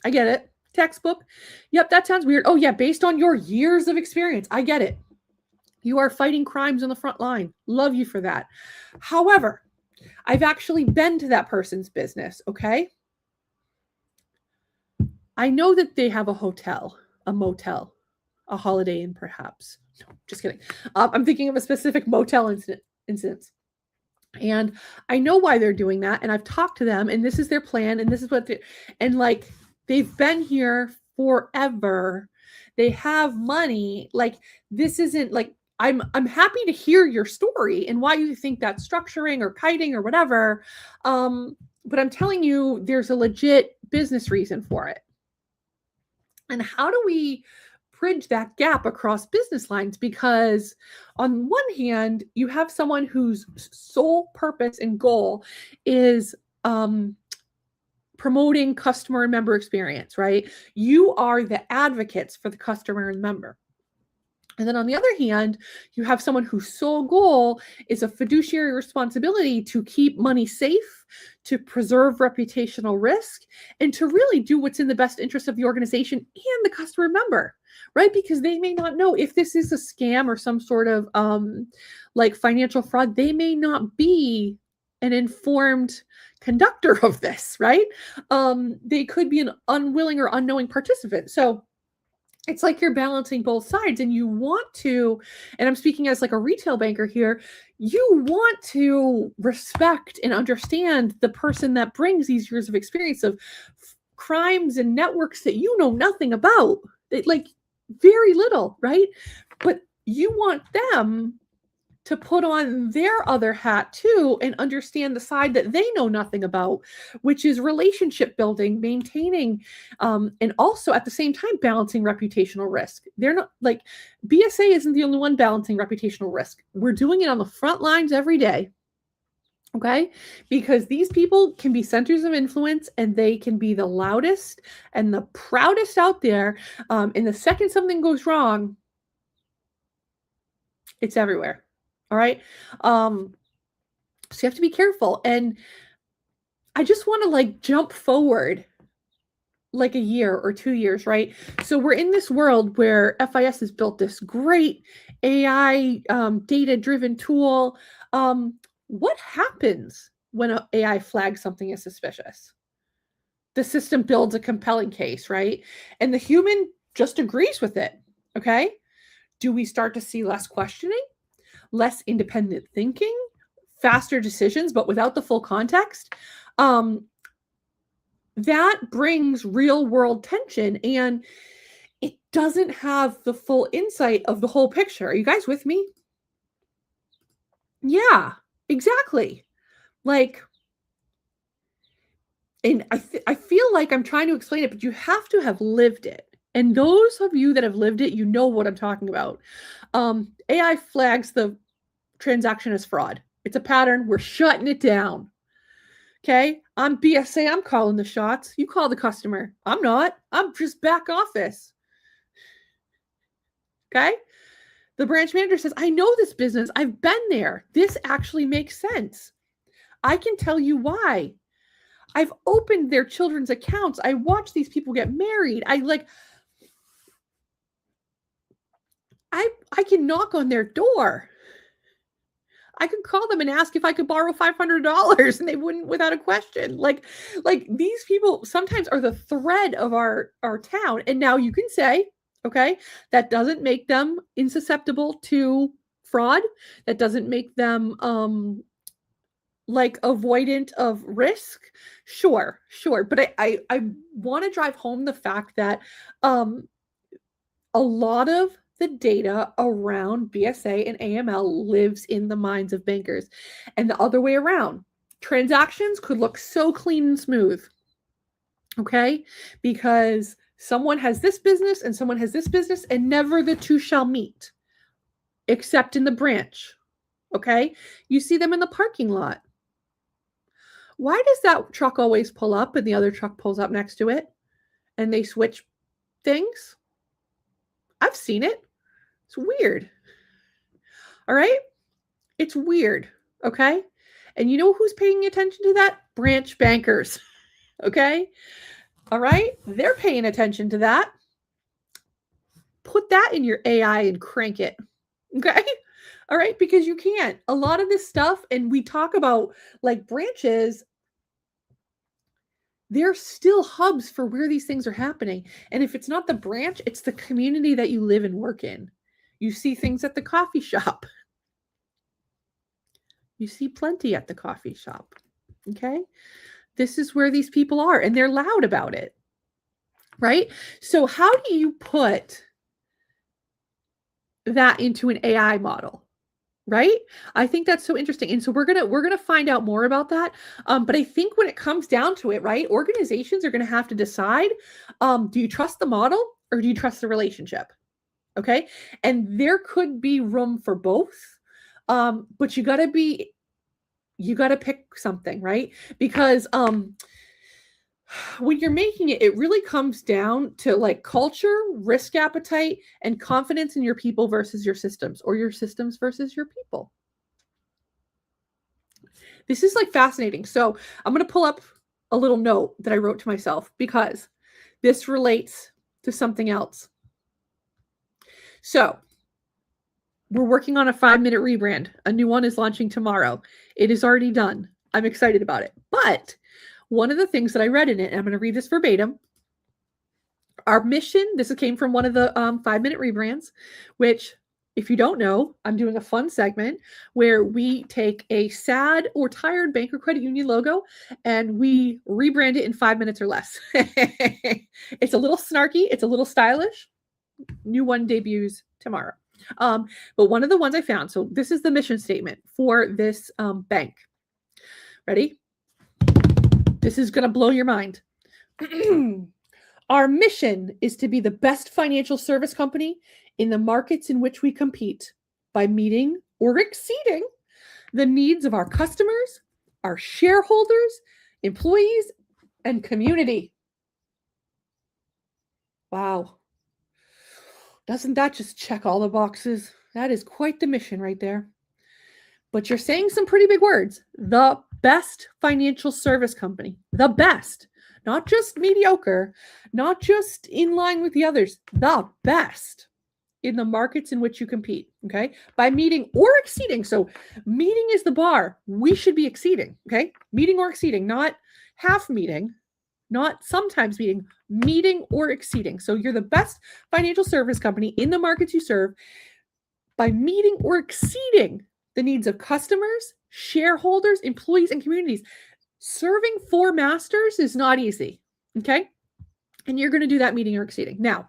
I get it. Textbook. Yep, that sounds weird. Oh, yeah, based on your years of experience. I get it. You are fighting crimes on the front line. Love you for that. However, I've actually been to that person's business, okay? I know that they have a hotel, a motel, a Holiday Inn, perhaps. No, just kidding. I'm thinking of a specific motel instance. And I know why they're doing that. And I've talked to them, and this is their plan, and this is what and like, they've been here forever. They have money. Like, this isn't like, I'm happy to hear your story and why you think that's structuring or kiting or whatever. But I'm telling you, there's a legit business reason for it. And how do we bridge that gap across business lines? Because on one hand, you have someone whose sole purpose and goal is promoting customer and member experience, right? You are the advocates for the customer and member. And then on the other hand, you have someone whose sole goal is a fiduciary responsibility to keep money safe, to preserve reputational risk, and to really do what's in the best interest of the organization and the customer member, right? Because they may not know if this is a scam or some sort of like financial fraud. They may not be an informed conductor of this, right? They could be an unwilling or unknowing participant. So it's like you're balancing both sides, and you want to, and I'm speaking as like a retail banker here, you want to respect and understand the person that brings these years of experience of crimes and networks that you know nothing about, like very little, right? But you want them to put on their other hat too and understand the side that they know nothing about, which is relationship building, maintaining, and also at the same time balancing reputational risk. They're not like, BSA isn't the only one balancing reputational risk. We're doing it on the front lines every day. Okay, because these people can be centers of influence, and they can be the loudest and the proudest out there. And the second something goes wrong, it's everywhere. All right. So you have to be careful. And I just want to like jump forward like a year or 2 years, right? So we're in this world where FIS has built this great AI data-driven tool. What happens when an AI flags something as suspicious? The system builds a compelling case, right? And the human just agrees with it. Okay. Do we start to see less questioning? Less independent thinking, faster decisions, but without the full context? That brings real world tension, and it doesn't have the full insight of the whole picture. Are you guys with me? Yeah, exactly. Like, and I feel like I'm trying to explain it, but you have to have lived it. And those of you that have lived it, you know what I'm talking about. AI flags the transaction as fraud. It's a pattern. We're shutting it down. Okay? I'm BSA. I'm calling the shots. You call the customer. I'm not. I'm just back office. Okay? The branch manager says, I know this business. I've been there. This actually makes sense. I can tell you why. I've opened their children's accounts. I watch these people get married. I can knock on their door. I could call them and ask if I could borrow $500 and they wouldn't without a question. Like these people sometimes are the thread of our town. And now you can say, okay, that doesn't make them insusceptible to fraud. That doesn't make them avoidant of risk. Sure. But I want to drive home the fact that a lot of the data around BSA and AML lives in the minds of bankers, and the other way around. Transactions could look so clean and smooth, okay? Because someone has this business and someone has this business, and never the two shall meet, except in the branch, okay? You see them in the parking lot. Why does that truck always pull up and the other truck pulls up next to it, and they switch things? I've seen it. It's weird. All right? It's weird. Okay? And you know who's paying attention to that? Branch bankers. Okay? All right? They're paying attention to that. Put that in your AI and crank it. Okay? All right? Because you can't. A lot of this stuff, and we talk about like branches, they're still hubs for where these things are happening. And if it's not the branch, it's the community that you live and work in. You see things at the coffee shop. You see plenty at the coffee shop. Okay? This is where these people are, and they're loud about it. Right? So how do you put that into an AI model? Right? I think that's so interesting. And so we're gonna find out more about that. But I think when it comes down to it, right, organizations are gonna have to decide, do you trust the model or do you trust the relationship? Okay. And there could be room for both. But you gotta pick something, right? Because when you're making it, it really comes down to like culture, risk appetite, and confidence in your people versus your systems, or your systems versus your people. This is like fascinating. So I'm going to pull up a little note that I wrote to myself because this relates to something else. So we're working on a 5-minute rebrand. A new one is launching tomorrow. It is already done. I'm excited about it. But one of the things that I read in it, and I'm going to read this verbatim. Our mission, this came from one of the 5-minute rebrands, which, if you don't know, I'm doing a fun segment where we take a sad or tired bank or credit union logo and we rebrand it in 5 minutes or less. It's a little snarky. It's a little stylish. New one debuts tomorrow. But one of the ones I found, so this is the mission statement for this bank. Ready? This is going to blow your mind. Our mission is to be the best financial service company in the markets in which we compete by meeting or exceeding the needs of our customers, our shareholders, employees, and community. Wow. Doesn't that just check all the boxes? That is quite the mission right there. But you're saying some pretty big words. The best financial service company. The best. Not just mediocre. Not just in line with the others. The best in the markets in which you compete. Okay? By meeting or exceeding. So meeting is the bar. We should be exceeding. Okay? Meeting or exceeding. Not half meeting. Not sometimes meeting. Meeting or exceeding. So you're the best financial service company in the markets you serve by meeting or exceeding the needs of customers, shareholders, employees, and communities. Serving 4 masters is not easy, okay? And you're going to do that meeting or exceeding. Now,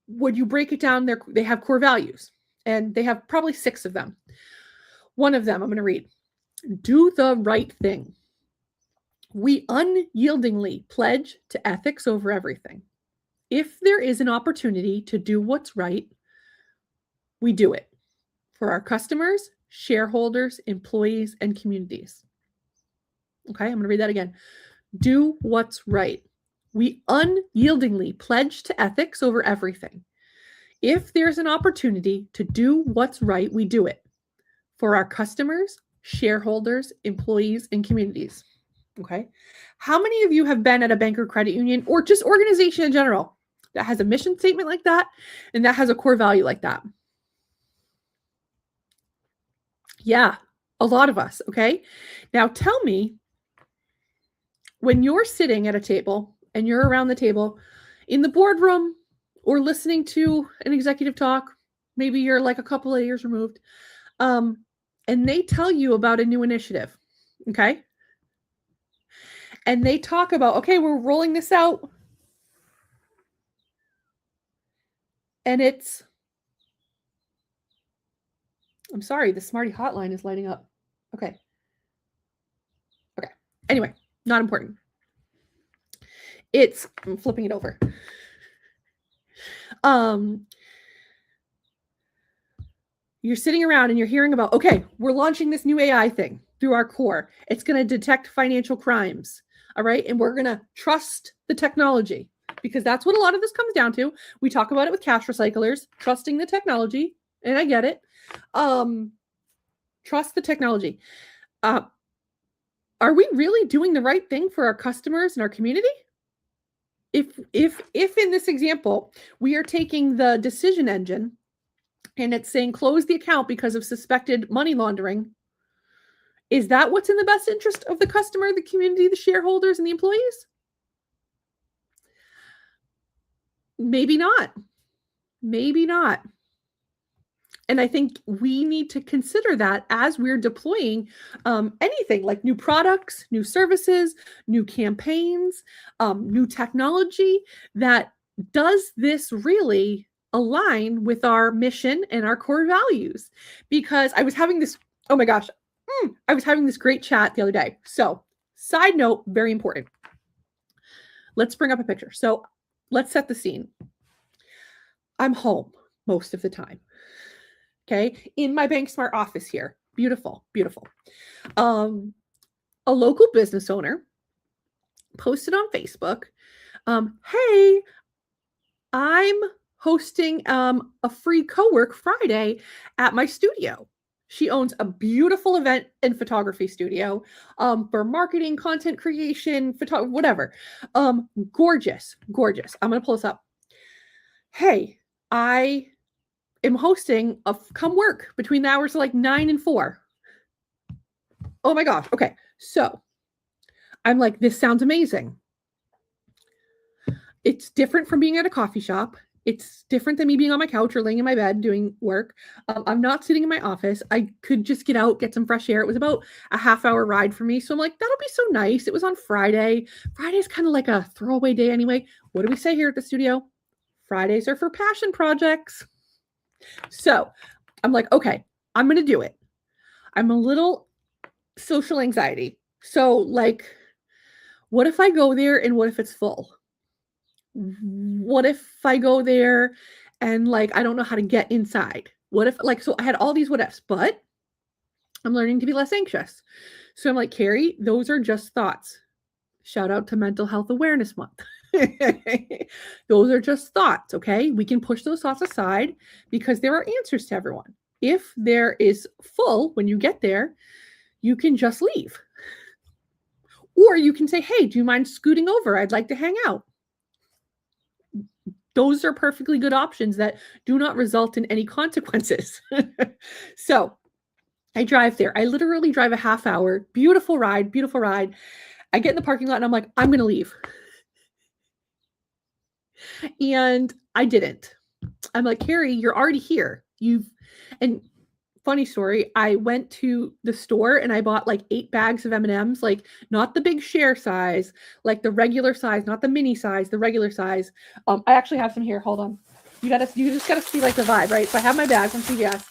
when you break it down, they have core values, and they have probably 6 of them. One of them I'm going to read. Do the right thing. We unyieldingly pledge to ethics over everything. If there is an opportunity to do what's right, we do it for our customers, shareholders, employees, and communities. Okay, I'm going to read that again. Do what's right. We unyieldingly pledge to ethics over everything. If there's an opportunity to do what's right, we do it for our customers, shareholders, employees, and communities. Okay. How many of you have been at a bank or credit union or just organization in general that has a mission statement like that and that has a core value like that? Yeah, a lot of us. Okay. Now tell me, when you're sitting at a table and you're around the table in the boardroom or listening to an executive talk, maybe you're like a couple of years removed, and they tell you about a new initiative, okay? And they talk about, okay, we're rolling this out. And I'm sorry, the Smarty hotline is lighting up. Okay. Anyway, not important. I'm flipping it over. You're sitting around and you're hearing about, okay, we're launching this new AI thing through our core. It's going to detect financial crimes. All right. And we're going to trust the technology, because that's what a lot of this comes down to. We talk about it with cash recyclers, trusting the technology. And I get it. Trust the technology. Are we really doing the right thing for our customers and our community? If in this example, we are taking the decision engine and it's saying close the account because of suspected money laundering, is that what's in the best interest of the customer, the community, the shareholders, and the employees? Maybe not. Maybe not. And I think we need to consider that as we're deploying anything like new products, new services, new campaigns, new technology. That does this really align with our mission and our core values? Because I was having this, oh my gosh, I was having this great chat the other day. So, side note, very important. Let's bring up a picture. So, let's set the scene. I'm home most of the time. Okay, in my BankSmart office here. Beautiful, beautiful. A local business owner posted on Facebook, hey, I'm hosting a free co-work Friday at my studio. She owns a beautiful event and photography studio for marketing, content creation, whatever. Gorgeous, gorgeous. I'm going to pull this up. Hey, I am hosting a come work between the hours of like 9 and 4. Oh my gosh. Okay. So I'm like, this sounds amazing. It's different from being at a coffee shop. It's different than me being on my couch or laying in my bed doing work. I'm not sitting in my office. I could just get out, get some fresh air. It was about a half-hour ride for me. So I'm like, that'll be so nice. It was on Friday. Friday's kind of like a throwaway day anyway. What do we say here at the studio? Fridays are for passion projects. So I'm like, okay, I'm going to do it. I'm a little social anxiety. So like, what if I go there and what if it's full? What if I go there and like, I don't know how to get inside? What if like, so I had all these what ifs, but I'm learning to be less anxious. So I'm like, Carrie, those are just thoughts. Shout out to Mental Health Awareness Month. Those are just thoughts, okay? We can push those thoughts aside because there are answers to everyone. If there is full when you get there, you can just leave. Or you can say, hey, do you mind scooting over? I'd like to hang out. Those are perfectly good options that do not result in any consequences. So I drive there. I literally drive a half hour. Beautiful ride, beautiful ride. I get in the parking lot and I'm like, I'm going to leave. And I didn't. I'm like, Carrie, you're already here. And funny story, I went to the store and I bought like 8 bags of M&Ms, like not the big share size, like the regular size, not the mini size, the regular size. I actually have some here. Hold on. You just gotta see like the vibe, right? So I have my bag from CVS.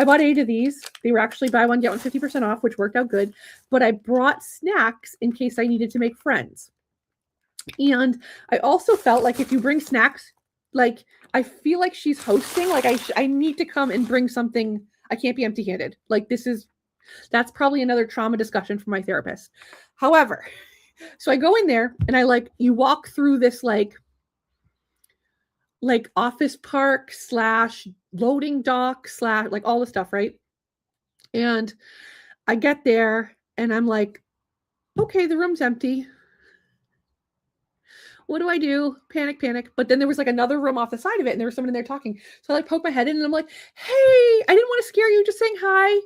I bought 8 of these. They were actually buy one, get one 50% off, which worked out good. But I brought snacks in case I needed to make friends. And I also felt like if you bring snacks, like I feel like she's hosting, like I need to come and bring something. I can't be empty-handed. Like that's probably another trauma discussion for my therapist. However, so I go in there and you walk through this like office park / loading dock / like all the stuff, right? And I get there and I'm like, okay, the room's empty. What do I do? Panic, panic. But then there was like another room off the side of it and there was someone in there talking. So I like poke my head in and I'm like, hey, I didn't want to scare you, just saying hi.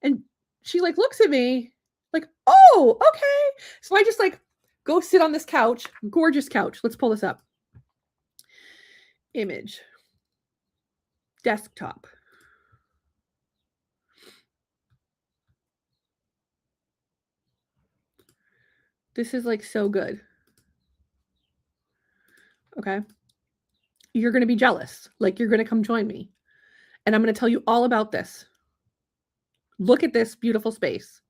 And she like looks at me like, oh, okay. So I just like go sit on this couch, gorgeous couch. Let's pull this up. Image. Desktop. This is like so good. Okay. You're going to be jealous. Like you're going to come join me. And I'm going to tell you all about this. Look at this beautiful space.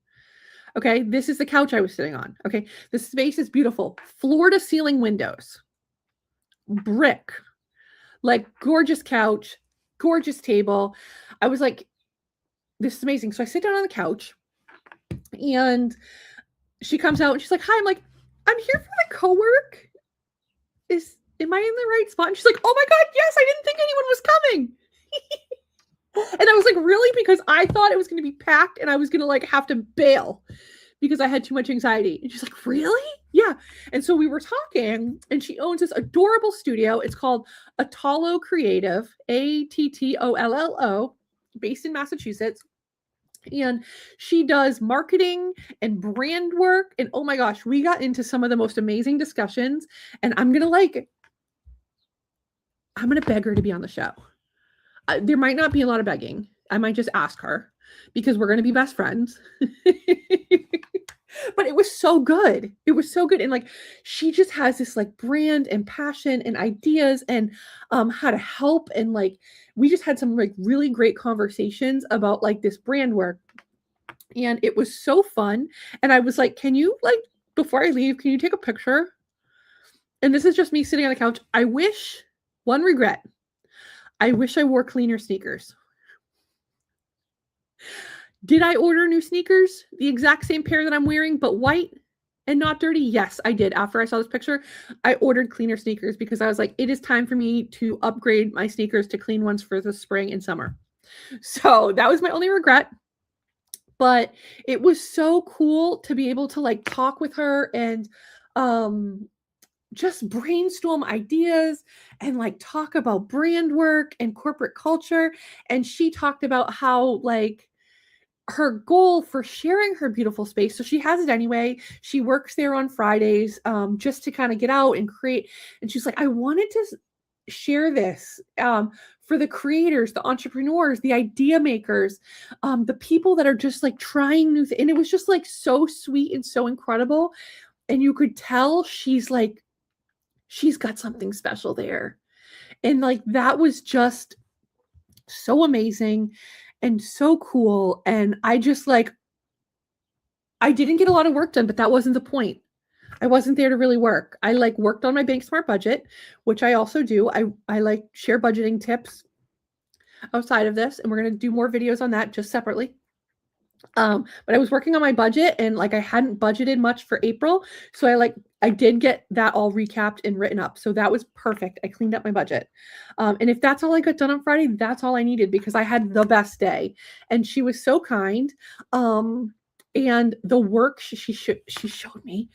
Okay. This is the couch I was sitting on. Okay. The space is beautiful. Floor to ceiling windows. Brick. Like gorgeous couch. Gorgeous table. I was like, this is amazing. So I sit down on the couch and she comes out and she's like, hi. I'm like, I'm here for the co-work. Am I in the right spot? And she's like, oh my God, yes, I didn't think anyone was coming. And I was like, really? Because I thought it was going to be packed and I was going to like have to bail because I had too much anxiety. And she's like, really? Yeah. And so we were talking and she owns this adorable studio. It's called Attollo Creative, Attollo, based in Massachusetts. And she does marketing and brand work. And oh my gosh, we got into some of the most amazing discussions. And I'm going to beg her to be on the show. There might not be a lot of begging. I might just ask her because we're going to be best friends. But it was so good. It was so good. And like, she just has this like brand and passion and ideas and how to help. And like, we just had some like really great conversations about like this brand work. And it was so fun. And I was like, can you like, before I leave, can you take a picture? And this is just me sitting on the couch. One regret. I wish I wore cleaner sneakers. Did I order new sneakers? The exact same pair that I'm wearing, but white and not dirty? Yes, I did. After I saw this picture, I ordered cleaner sneakers because I was like, it is time for me to upgrade my sneakers to clean ones for the spring and summer. So that was my only regret. But it was so cool to be able to like talk with her and just brainstorm ideas and like talk about brand work and corporate culture. And she talked about how like her goal for sharing her beautiful space. So she has it anyway. She works there on Fridays just to kind of get out and create. And she's like, I wanted to share this for the creators, the entrepreneurs, the idea makers, the people that are just like trying new things. And it was just like so sweet and so incredible. And you could tell she's got something special there. And like, that was just so amazing and so cool. And I just like, I didn't get a lot of work done, but that wasn't the point. I wasn't there to really work. I like worked on my Bank Smart budget, which I also do. I like share budgeting tips outside of this, and we're going to do more videos on that just separately. But I was working on my budget and like I hadn't budgeted much for April. So I did get that all recapped and written up. So that was perfect. I cleaned up my budget. And if that's all I got done on Friday, that's all I needed because I had the best day. And she was so kind. And the work she showed me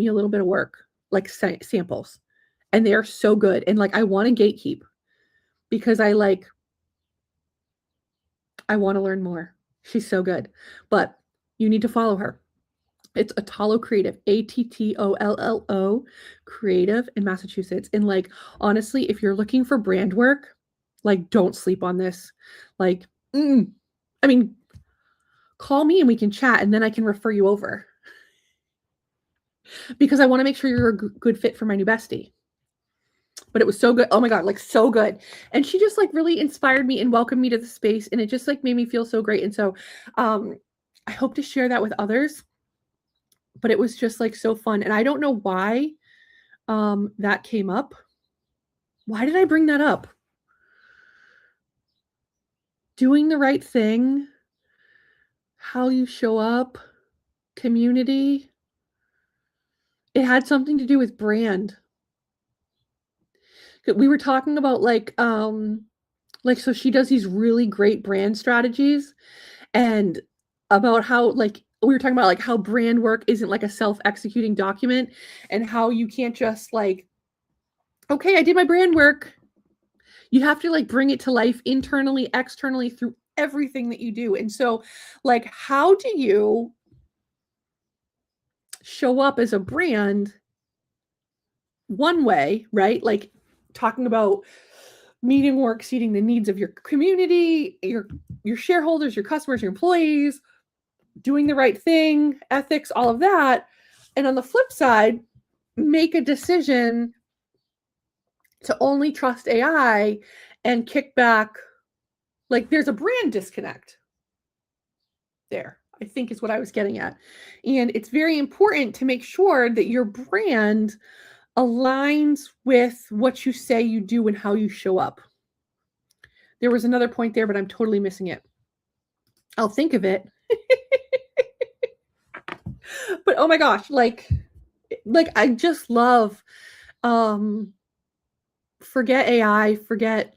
a little bit of work, like samples, and they are so good. And like, I want to gatekeep because I want to learn more. She's so good, but you need to follow her. It's Attollo Creative, Attollo Creative in Massachusetts. And like, honestly, if you're looking for brand work, like, don't sleep on this. Like, I mean, call me and we can chat and then I can refer you over because I want to make sure you're a good fit for my new bestie. But it was so good. Oh my God, like so good. And she just like really inspired me and welcomed me to the space. And it just like made me feel so great. And so I hope to share that with others. But it was just like so fun. And I don't know why that came up. Why did I bring that up? Doing the right thing, how you show up, community. It had something to do with brand. We were talking about so she does these really great brand strategies, and about how we were talking about how brand work isn't like a self-executing document, and how you can't just okay, I did my brand work. You have to bring it to life internally, externally, through everything that you do. And so how do you show up as a brand one way, right? Talking about meeting or exceeding the needs of your community, your shareholders, your customers, your employees, doing the right thing, ethics, all of that. And on the flip side, make a decision to only trust AI and kick back. There's a brand disconnect there, I think is what I was getting at. And it's very important to make sure that your brand aligns with what you say you do and how you show up. There was another point there, but I'm totally missing it. I'll think of it. But oh my gosh, I just love, forget AI, forget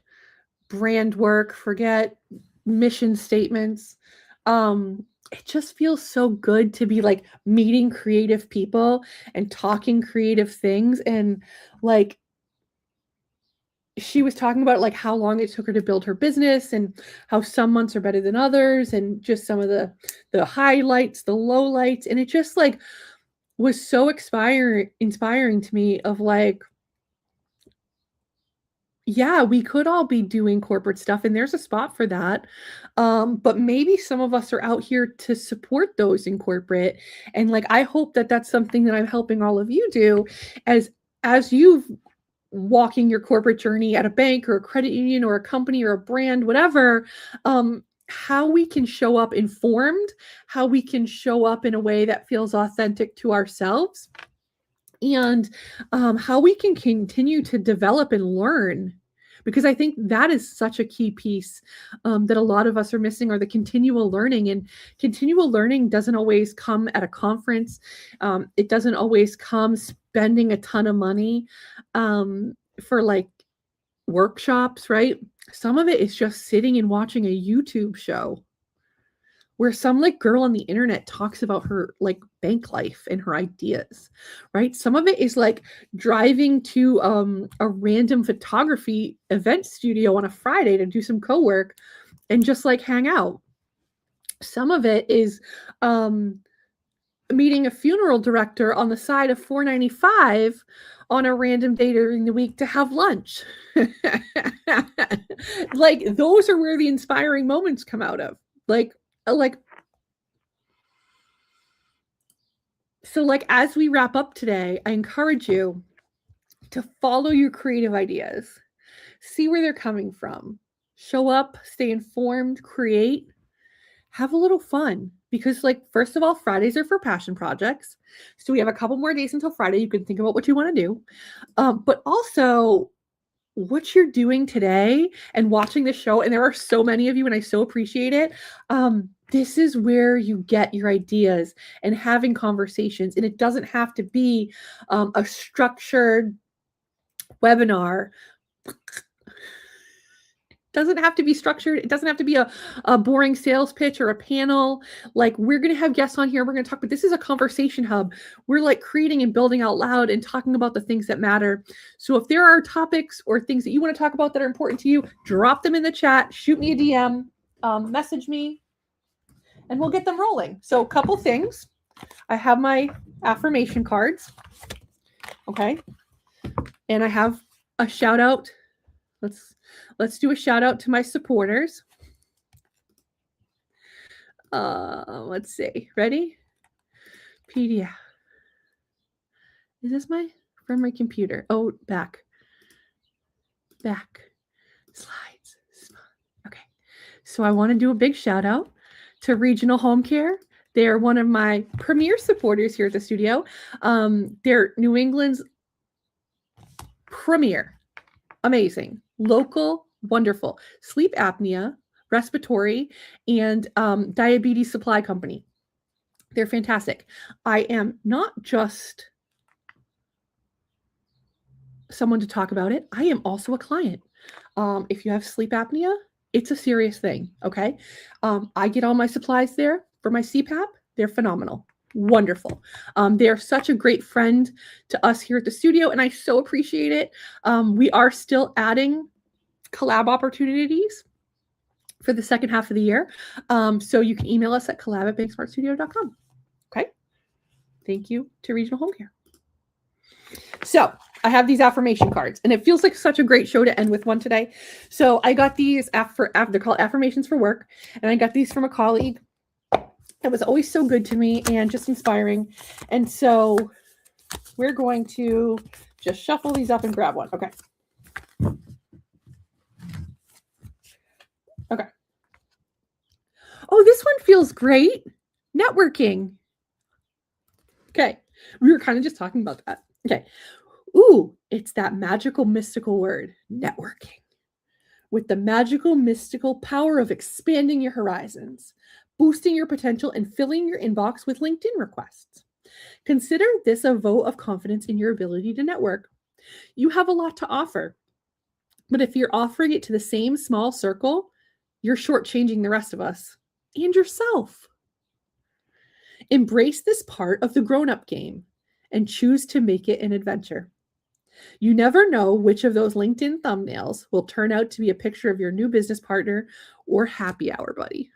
brand work, forget mission statements. It just feels so good to be meeting creative people and talking creative things. And she was talking about how long it took her to build her business, and how some months are better than others, and just some of the highlights, the lowlights. And it just was so inspiring to me of yeah, we could all be doing corporate stuff, and there's a spot for that. But maybe some of us are out here to support those in corporate. And I hope that that's something that I'm helping all of you do as you've walking your corporate journey at a bank or a credit union or a company or a brand, whatever. How we can show up informed, how we can show up in a way that feels authentic to ourselves, and how we can continue to develop and learn. Because I think that is such a key piece that a lot of us are missing, are the continual learning. And continual learning doesn't always come at a conference. It doesn't always come spending a ton of money for workshops, right? Some of it is just sitting and watching a YouTube show where some girl on the internet talks about her bank life and her ideas, right? Some of it is driving to a random photography event studio on a Friday to do some co-work and just hang out. Some of it is meeting a funeral director on the side of 495 on a random day during the week to have lunch. Those are where the inspiring moments come out of. So as we wrap up today, I encourage you to follow your creative ideas, see where they're coming from, show up, stay informed, create, have a little fun. Because first of all, Fridays are for passion projects. So we have a couple more days until Friday. You can think about what you want to do. But also what you're doing today and watching the show. And there are so many of you, and I so appreciate it. This is where you get your ideas and having conversations. And it doesn't have to be a structured webinar. Doesn't have to be structured. It doesn't have to be a boring sales pitch or a panel. We're going to have guests on here. We're going to talk, but this is a conversation hub. We're creating and building out loud and talking about the things that matter. So if there are topics or things that you want to talk about that are important to you, drop them in the chat, shoot me a DM, message me, and we'll get them rolling. So a couple things. I have my affirmation cards. Okay. And I have a shout out. Let's do a shout out to my supporters. Let's see. Ready? PDF. Is this from my computer? Oh, back. Slides. Okay. So I want to do a big shout out to Regional Home Care. They're one of my premier supporters here at the studio. They're New England's premier, amazing, local, wonderful, sleep apnea, respiratory, and diabetes supply company. They're fantastic. I am not just someone to talk about it. I am also a client. If you have sleep apnea, it's a serious thing, okay? I get all my supplies there for my CPAP. They're phenomenal. Wonderful. They're such a great friend to us here at the studio, and I so appreciate it. We are still adding collab opportunities for the second half of the year. So you can email us at collab@banksmartstudio.com. Okay. Thank you to Regional Home Care. So I have these affirmation cards, and it feels like such a great show to end with one today. So I got these they're called affirmations for work, and I got these from a colleague. It was always so good to me and just inspiring. And so we're going to just shuffle these up and grab one. Okay. Okay. Oh, this one feels great. Networking. Okay. We were kind of just talking about that. Okay. Ooh, it's that magical, mystical word, networking. With the magical, mystical power of expanding your horizons, boosting your potential, and filling your inbox with LinkedIn requests. Consider this a vote of confidence in your ability to network. You have a lot to offer, but if you're offering it to the same small circle, you're shortchanging the rest of us and yourself. Embrace this part of the grown-up game and choose to make it an adventure. You never know which of those LinkedIn thumbnails will turn out to be a picture of your new business partner or happy hour buddy.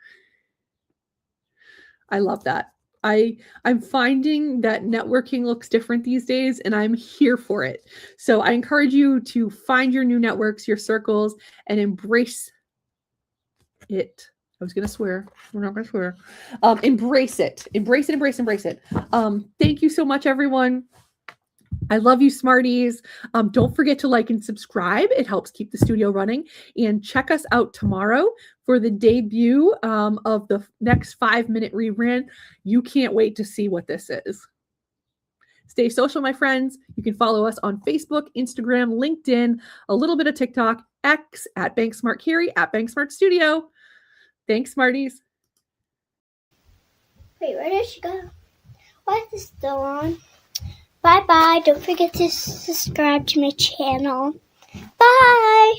I love that. I'm finding that networking looks different these days, and I'm here for it. So I encourage you to find your new networks, your circles, and embrace it. I was going to swear. We're not going to swear. Embrace it. Embrace it, embrace, embrace it. Thank you so much, everyone. I love you, Smarties. Don't forget to like and subscribe. It helps keep the studio running. And check us out tomorrow for the debut of the next 5-minute rebrand. You can't wait to see what this is. Stay social, my friends. You can follow us on Facebook, Instagram, LinkedIn, a little bit of TikTok, X, at BankSmart Carrie, at BankSmart Studio. Thanks, Smarties. Wait, where did she go? Why is this still on? Bye-bye. Don't forget to subscribe to my channel. Bye.